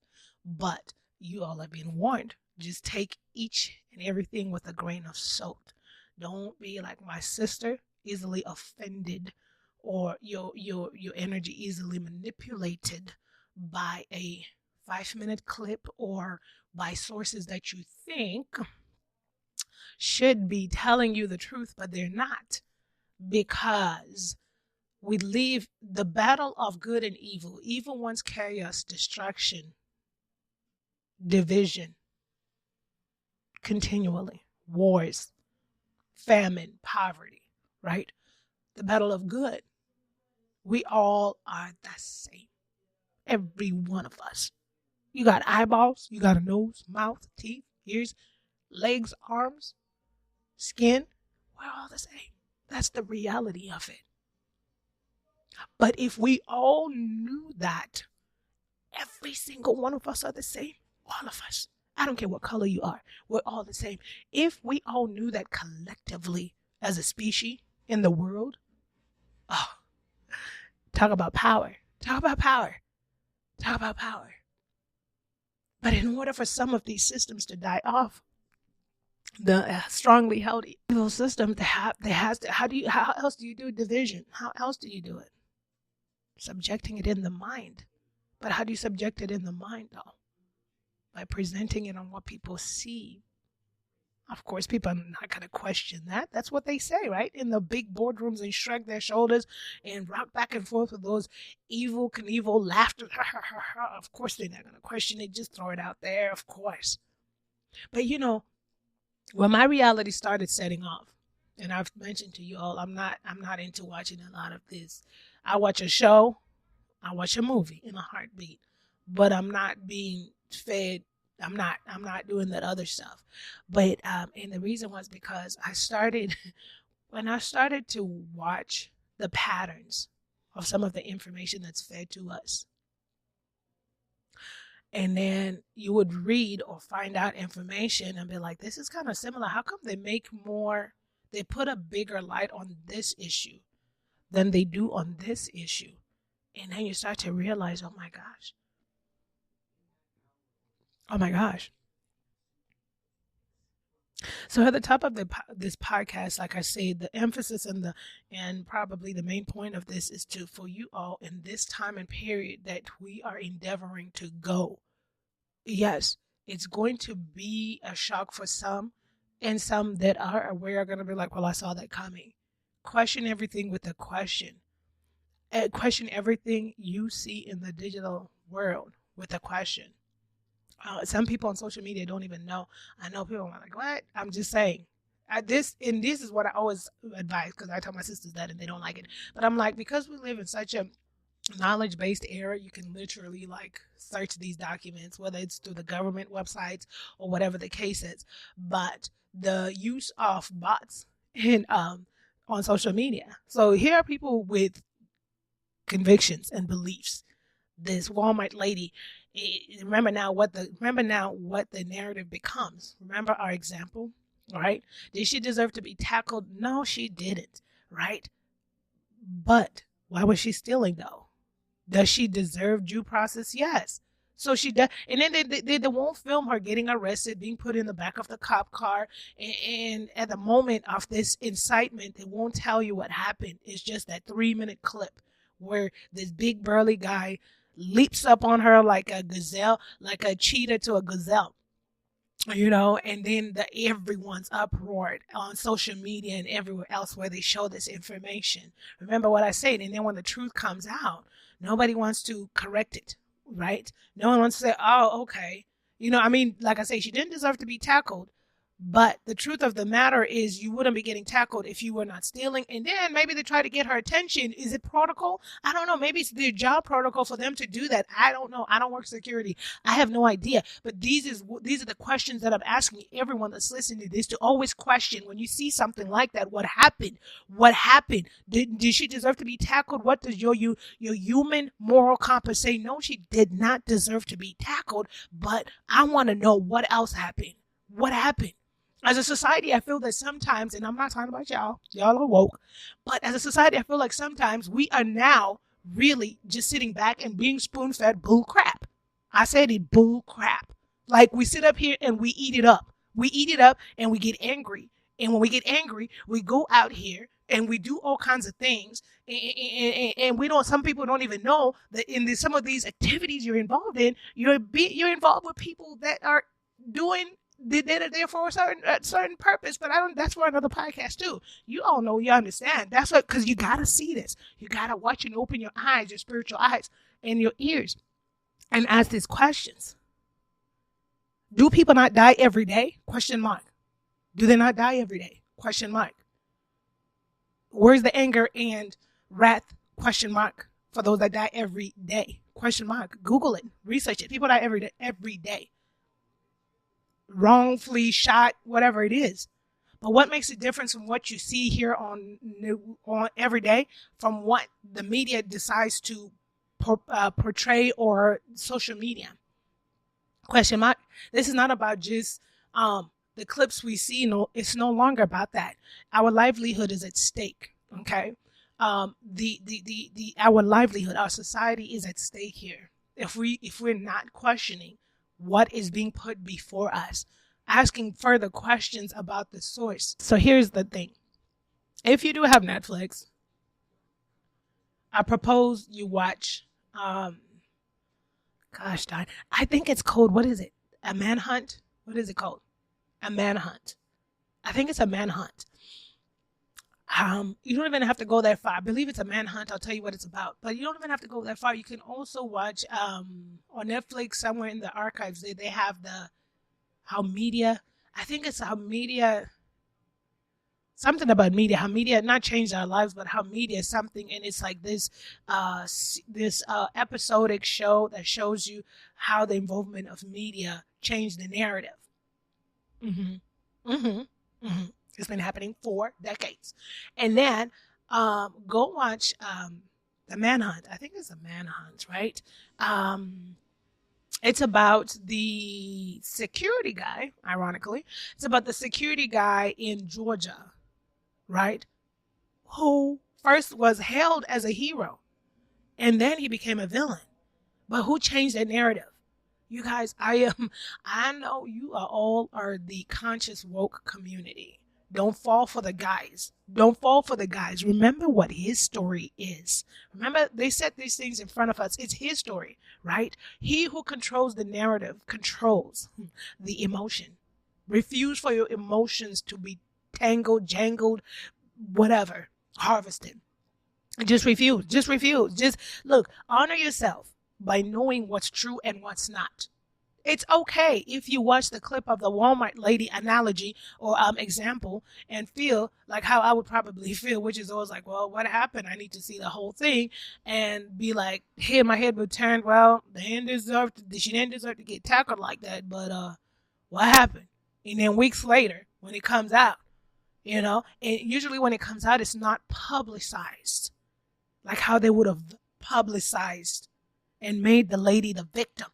Speaker 2: But you all are being warned. Just take each and everything with a grain of salt. Don't be like my sister, easily offended, or your energy easily manipulated by a 5-minute clip or by sources that you think should be telling you the truth, but they're not. Because we leave the battle of good and evil. Evil ones carry us destruction, division, continually, wars, famine, poverty, right? The battle of good. We all are the same. Every one of us. You got eyeballs, you got a nose, mouth, teeth, ears, legs, arms, skin. We're all the same. That's the reality of it. But if we all knew that every single one of us are the same, all of us, I don't care what color you are, we're all the same. If we all knew that collectively as a species in the world, oh, talk about power. But in order for some of these systems to die off, the strongly held evil system, how else do you do division? How else do you do it? Subjecting it in the mind. But how do you subject it in the mind, though? By presenting it on what people see. Of course, people are not going to question that. That's what they say, right? In the big boardrooms, they shrug their shoulders and rock back and forth with those evil Knievel laughter. Of course, they're not going to question it. Just throw it out there, of course. But when my reality started setting off, and I've mentioned to you all, I'm not into watching a lot of this. I watch a show, I watch a movie in a heartbeat, but I'm not being fed. I'm not doing that other stuff. But and the reason was because when I started to watch the patterns of some of the information that's fed to us. And then you would read or find out information and be like, this is kind of similar. How come they put a bigger light on this issue than they do on this issue? And then you start to realize, oh my gosh. So at the top of this podcast, like I say, the emphasis and probably the main point of this is for you all in this time and period that we are endeavoring to go. Yes, it's going to be a shock for some, and some that are aware are going to be like, well, I saw that coming. Question everything with a question. Question everything you see in the digital world with a question. Some people on social media don't even know. I know people are like, what? I'm just saying. This is what I always advise, because I tell my sisters that and they don't like it. But I'm like, because we live in such a knowledge-based era, you can literally like search these documents, whether it's through the government websites or whatever the case is. But the use of bots in on social media. So here are people with convictions and beliefs. This Walmart lady, remember now what the narrative becomes. Remember our example, right? Did she deserve to be tackled? No, she didn't, right? But why was she stealing though? Does she deserve due process? Yes. So she does, and then they won't film her getting arrested, being put in the back of the cop car, and at the moment of this incitement, they won't tell you what happened. It's just that 3-minute clip where this big burly guy leaps up on her like a gazelle, like a cheetah to a gazelle, and then everyone's uproared on social media and everywhere else where they show this information. Remember what I said, and then when the truth comes out, nobody wants to correct it, right? No one wants to say, oh, okay. Like I say, she didn't deserve to be tackled. But the truth of the matter is you wouldn't be getting tackled if you were not stealing. And then maybe they try to get her attention. Is it protocol? I don't know. Maybe it's their job protocol for them to do that. I don't know. I don't work security. I have no idea. But these are the questions that I'm asking everyone that's listening to this, to always question when you see something like that. What happened? What happened? Did she deserve to be tackled? What does your human moral compass say? No, she did not deserve to be tackled. But I want to know what else happened. What happened? As a society, I feel that sometimes, and I'm not talking about y'all are woke, but as a society, I feel like sometimes we are now really just sitting back and being spoon-fed bull crap. I said it, bull crap. Like we sit up here and we eat it up. We eat it up and we get angry. And when we get angry, we go out here and we do all kinds of things. And some people don't even know that in some of these activities you're involved in, you're involved with people that are doing, they're there for a certain purpose, but that's for another podcast too. You all know, you understand. That's what, because you gotta see this. You gotta watch and open your eyes, your spiritual eyes and your ears, and ask these questions. Do people not die every day? Question mark. Do they not die every day? Question mark. Where's the anger and wrath? Question mark. For those that die every day? Question mark. Google it. Research it. People die every day. Wrongfully shot, whatever it is. But what makes a difference from what you see here on every day from what the media decides to portray or social media? Question mark. This is not about just the clips we see. No, it's no longer about that. Our livelihood is at stake. Okay, our livelihood, our society is at stake here. If we're not questioning what is being put before us, asking further questions about the source. So here's the thing. If you do have Netflix, I propose you watch, I think it's called, what is it? A Manhunt? What is it called? A Manhunt. I think it's a Manhunt. You don't even have to go that far. I believe it's a Manhunt. I'll tell you what it's about. But you don't even have to go that far. You can also watch on Netflix, somewhere in the archives, they have how media, I think it's how media, something about media, how media not changed our lives, but how media is something. And it's like this episodic show that shows you how the involvement of media changed the narrative. It's been happening for decades. And then go watch The Manhunt. I think it's a Manhunt, right? It's about the security guy, ironically. It's about the security guy in Georgia, right? Who first was hailed as a hero. And then he became a villain. But who changed that narrative? You guys, I know you are the conscious woke community. Don't fall for the guys. Don't fall for the guys. Remember what his story is. Remember, they set these things in front of us. It's his story, right? He who controls the narrative controls the emotion. Refuse for your emotions to be tangled, jangled, whatever, harvested. Just refuse. Just look, honor yourself by knowing what's true and what's not. It's okay if you watch the clip of the Walmart lady analogy or example and feel like how I would probably feel, which is always like, well, what happened? I need to see the whole thing and be like, here, my head would turn, well, she didn't deserve to get tackled like that, but what happened? And then weeks later, when it comes out, and usually when it comes out, it's not publicized like how they would have publicized and made the lady the victim.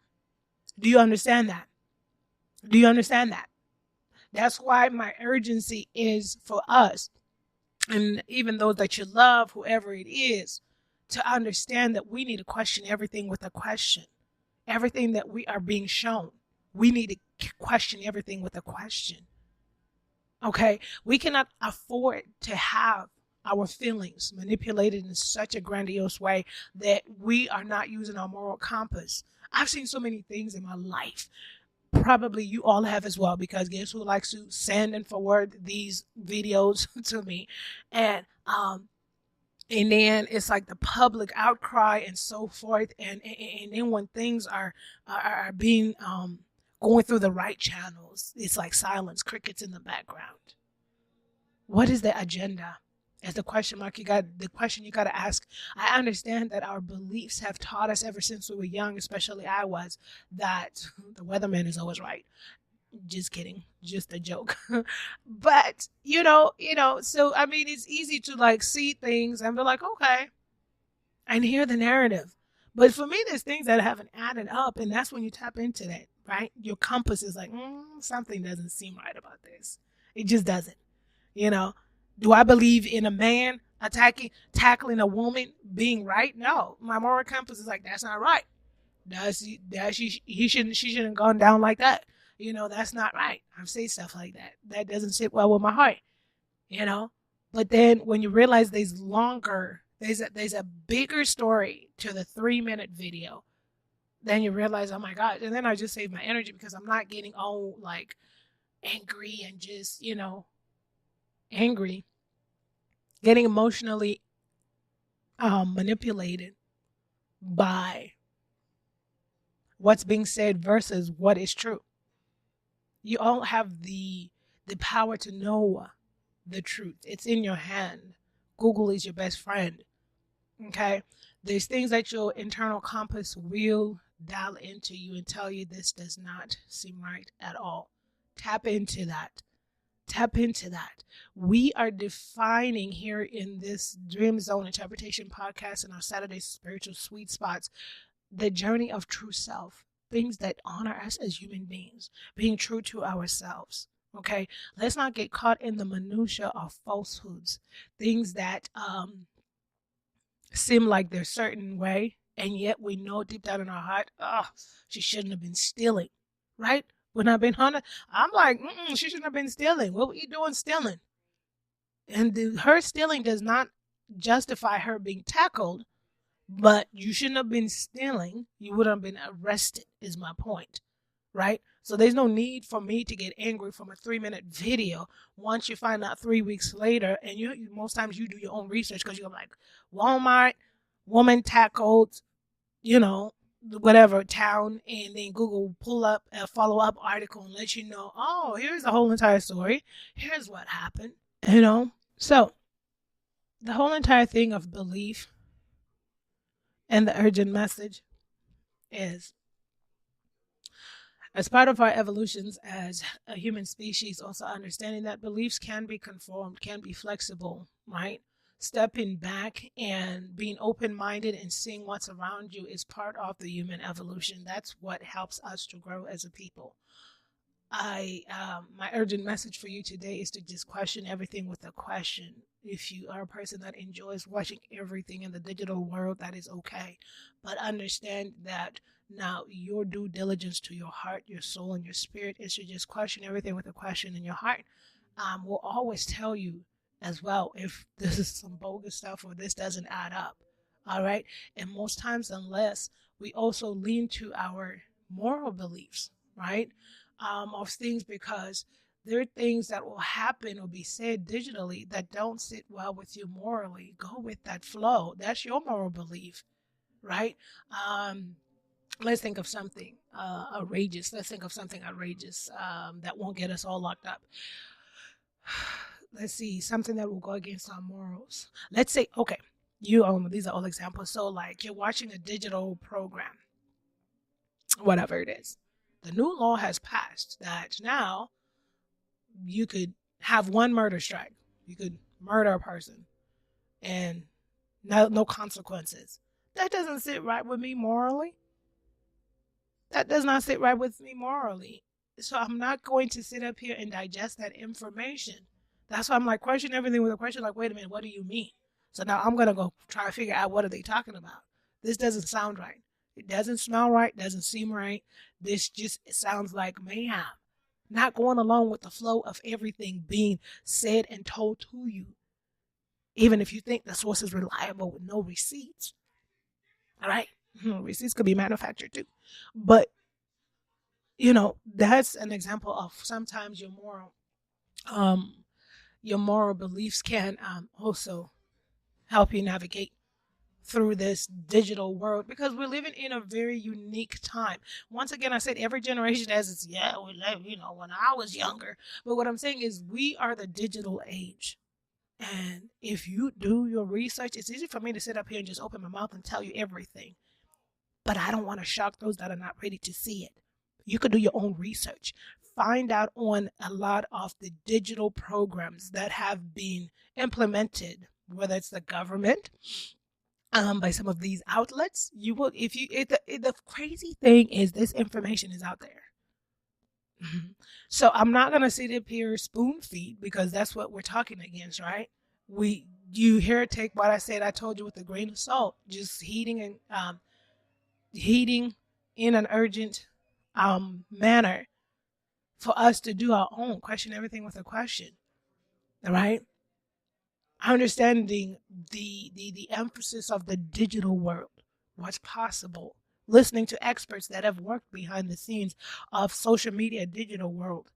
Speaker 2: Do you understand that? Do you understand that? That's why my urgency is for us, and even those that you love, whoever it is, to understand that we need to question everything with a question. Everything that we are being shown, we need to question everything with a question. Okay? We cannot afford to have our feelings manipulated in such a grandiose way that we are not using our moral compass. I've seen so many things in my life. Probably you all have as well, because guess who likes to send and forward these videos to me? And then it's like the public outcry and so forth. And then when things are being going through the right channels, it's like silence, crickets in the background. What is the agenda? As the question you got to ask. I understand that our beliefs have taught us ever since we were young, especially I was, that the weatherman is always right. Just kidding, just a joke. But so I mean, it's easy to like see things and be like, okay, and hear the narrative. But for me, there's things that haven't added up, and that's when you tap into that, right? Your compass is like, something doesn't seem right about this. It just doesn't, Do I believe in a man tackling a woman being right? No. My moral compass is like, that's not right. She shouldn't have gone down like that. That's not right. I've said stuff like that. That doesn't sit well with my heart. But then when you realize there's a bigger story to the 3-minute video, then you realize, oh my God. And then I just save my energy because I'm not getting all like angry and just, angry, getting emotionally manipulated by what's being said versus what is true. You all have the power to know the truth. It's in your hand. Google is your best friend. Okay? There's things that your internal compass will dial into you and tell you this does not seem right at all. Tap into that. Tap into that. We are defining here in this Dream Zone Interpretation podcast and our Saturday Spiritual Sweet Spots the journey of true self, things that honor us as human beings, being true to ourselves. Okay, let's not get caught in the minutia of falsehoods, things that seem like they're a certain way, and yet we know deep down in our heart, she shouldn't have been stealing, right? When I've been honest, I'm like, she shouldn't have been stealing. What were you doing stealing? And her stealing does not justify her being tackled, but you shouldn't have been stealing. You would have been arrested, is my point, right? So there's no need for me to get angry from a 3-minute video once you find out 3 weeks later, and most times you do your own research because you're like, Walmart, woman tackled, whatever town, and then Google pull up a follow-up article and let you know, oh, here's the whole entire story. Here's what happened, So the whole entire thing of belief and the urgent message is, as part of our evolutions as a human species, also understanding that beliefs can be conformed, can be flexible, right? Stepping back and being open-minded and seeing what's around you is part of the human evolution. That's what helps us to grow as a people. My urgent message for you today is to just question everything with a question. If you are a person that enjoys watching everything in the digital world, that is okay. But understand that now your due diligence to your heart, your soul, and your spirit is to just question everything with a question in your heart. Will always tell you as well if this is some bogus stuff or this doesn't add up. All right. And most times, unless we also lean to our moral beliefs, right, of things, because there are things that will happen or be said digitally that don't sit well with you morally. Go with that flow. That's your moral belief, right? Let's think of something outrageous. Let's think of something outrageous that won't get us all locked up. Let's see, something that will go against our morals. Let's say, okay, these are all examples. So, like, you're watching a digital program, whatever it is. The new law has passed that now you could have one murder strike. You could murder a person and no consequences. That doesn't sit right with me morally. That does not sit right with me morally. So I'm not going to sit up here and digest that information. That's why I'm like, question everything with a question like, wait a minute, what do you mean? So now I'm going to go try to figure out what are they talking about. This doesn't sound right. It doesn't smell right, doesn't seem right. This just sounds like mayhem. Not going along with the flow of everything being said and told to you. Even if you think the source is reliable with no receipts. All right? Receipts could be manufactured too. But, that's an example of sometimes your moral beliefs can also help you navigate through this digital world, because we're living in a very unique time. Once again, I said every generation has its, when I was younger. But what I'm saying is we are the digital age. And if you do your research, it's easy for me to sit up here and just open my mouth and tell you everything. But I don't want to shock those that are not ready to see it. You could do your own research. Find out on a lot of the digital programs that have been implemented, whether it's the government, by some of these outlets. The crazy thing is this information is out there. So I'm not going to sit up here spoon feed, because that's what we're talking against, right? You hear it, take what I told you with a grain of salt, just heating in an urgent manner for us to do our own, question everything with a question, all right? Understanding the emphasis of the digital world, what's possible, listening to experts that have worked behind the scenes of social media, digital world,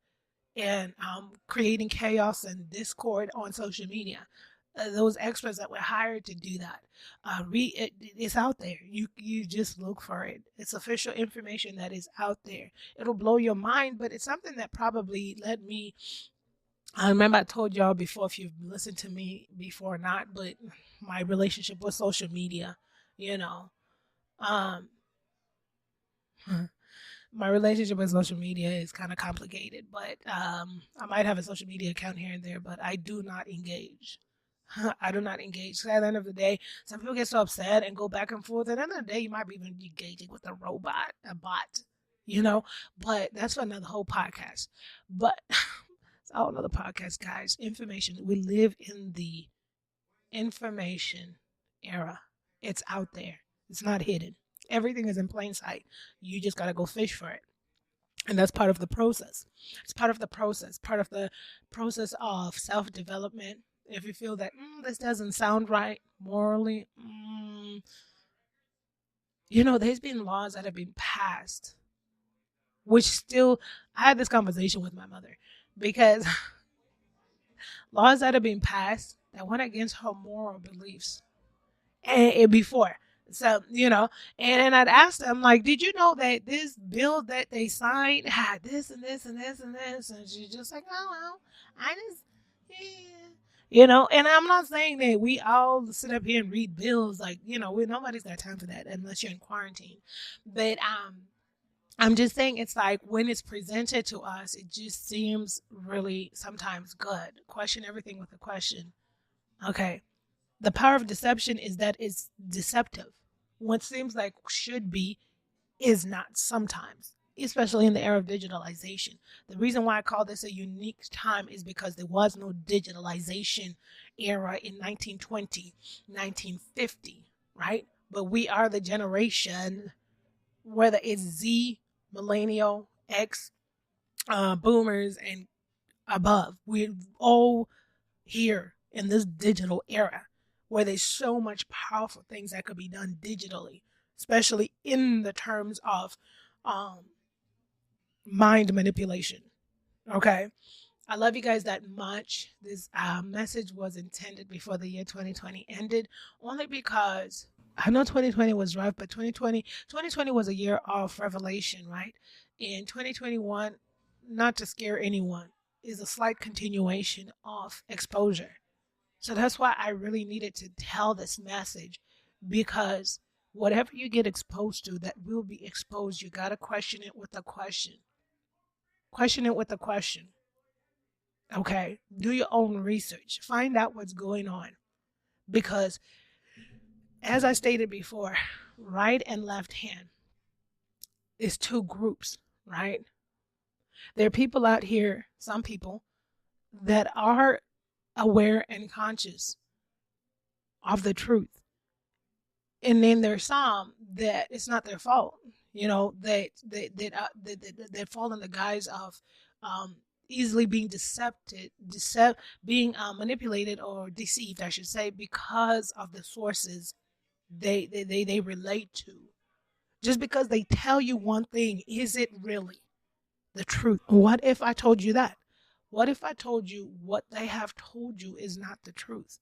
Speaker 2: and creating chaos and discord on social media. Those experts that were hired to do that, it's out there. You just look for it. It's official information that is out there. It'll blow your mind, but it's something that probably led me. I remember I told y'all before, if you've listened to me before or not, but my relationship with social media, my relationship with social media is kind of complicated, but I might have a social media account here and there, but I do not engage. I do not engage. So at the end of the day, some people get so upset and go back and forth. At the end of the day, you might be even engaging with a bot, but that's for another whole podcast. But it's all another podcast, guys. Information. We live in the information era. It's out there. It's not hidden. Everything is in plain sight. You just got to go fish for it. And that's part of the process. It's part of the process of self-development. If you feel that this doesn't sound right morally, there's been laws that have been passed, which still, I had this conversation with my mother, because laws that have been passed that went against her moral beliefs and before. So, and I'd ask them, like, did you know that this bill that they signed had this and this and this and this? And she's just like, oh, well, and I'm not saying that we all sit up here and read bills, like, nobody's got time for that unless you're in quarantine. But I'm just saying, it's like when it's presented to us, it just seems really sometimes good. Question everything with a question. Okay. The power of deception is that it's deceptive. What seems like should be is not sometimes, especially in the era of digitalization. The reason why I call this a unique time is because there was no digitalization era in 1920, 1950, right? But we are the generation, whether it's Z, millennial, X, boomers, and above. We're all here in this digital era, where there's so much powerful things that could be done digitally, especially in the terms of mind manipulation. Okay? I love you guys that much. This message was intended before the year 2020 ended, only because I know 2020 was rough, but 2020 was a year of revelation, right? And 2021, not to scare anyone, is a slight continuation of exposure. So that's why I really needed to tell this message, because whatever you get exposed to that will be exposed, you got to question it with a question. Question it with a question. Okay? Do your own research. Find out what's going on. Because, as I stated before, right and left hand is two groups, right? There are people out here, some people, that are aware and conscious of the truth. And then there's some that it's not their fault. You know, they fall in the guise of easily being being manipulated or deceived, I should say, because of the sources they relate to. Just because they tell you one thing, is it really the truth? What if I told you that? What if I told you what they have told you is not the truth?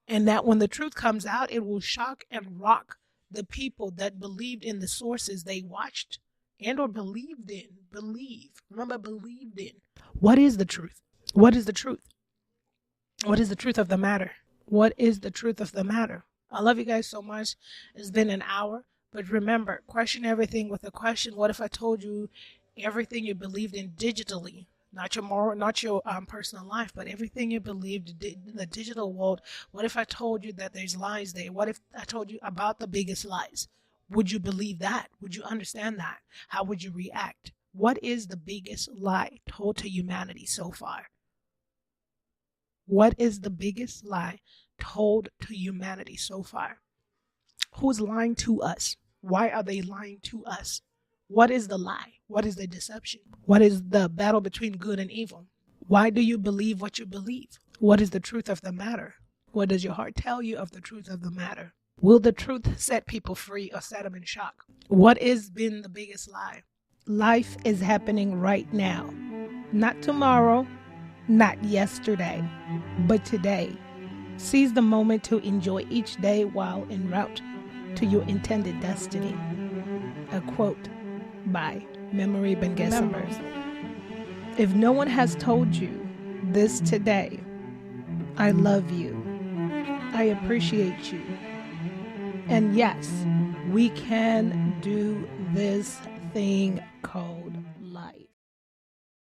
Speaker 2: And that when the truth comes out, it will shock and rock the people that believed in the sources they watched and or believed in. Believed in. What is the truth? What is the truth? What is the truth of the matter? What is the truth of the matter? I love you guys so much. It's been an hour. But remember, question everything with a question. What if I told you everything you believed in digitally? Not your personal life, but everything you believed in the digital world. What if I told you that there's lies there? What if I told you about the biggest lies? Would you believe that? Would you understand that? How would you react? What is the biggest lie told to humanity so far? What is the biggest lie told to humanity so far? Who's lying to us? Why are they lying to us? What is the lie? What is the deception? What is the battle between good and evil? Why do you believe what you believe? What is the truth of the matter? What does your heart tell you of the truth of the matter? Will the truth set people free or set them in shock? What has been the biggest lie? Life is happening right now. Not tomorrow, not yesterday, but today. Seize the moment to enjoy each day while en route to your intended destiny. A quote by Memory Bengesambers. If no one has told you this today, I love you. I appreciate you. And yes, we can do this thing called life.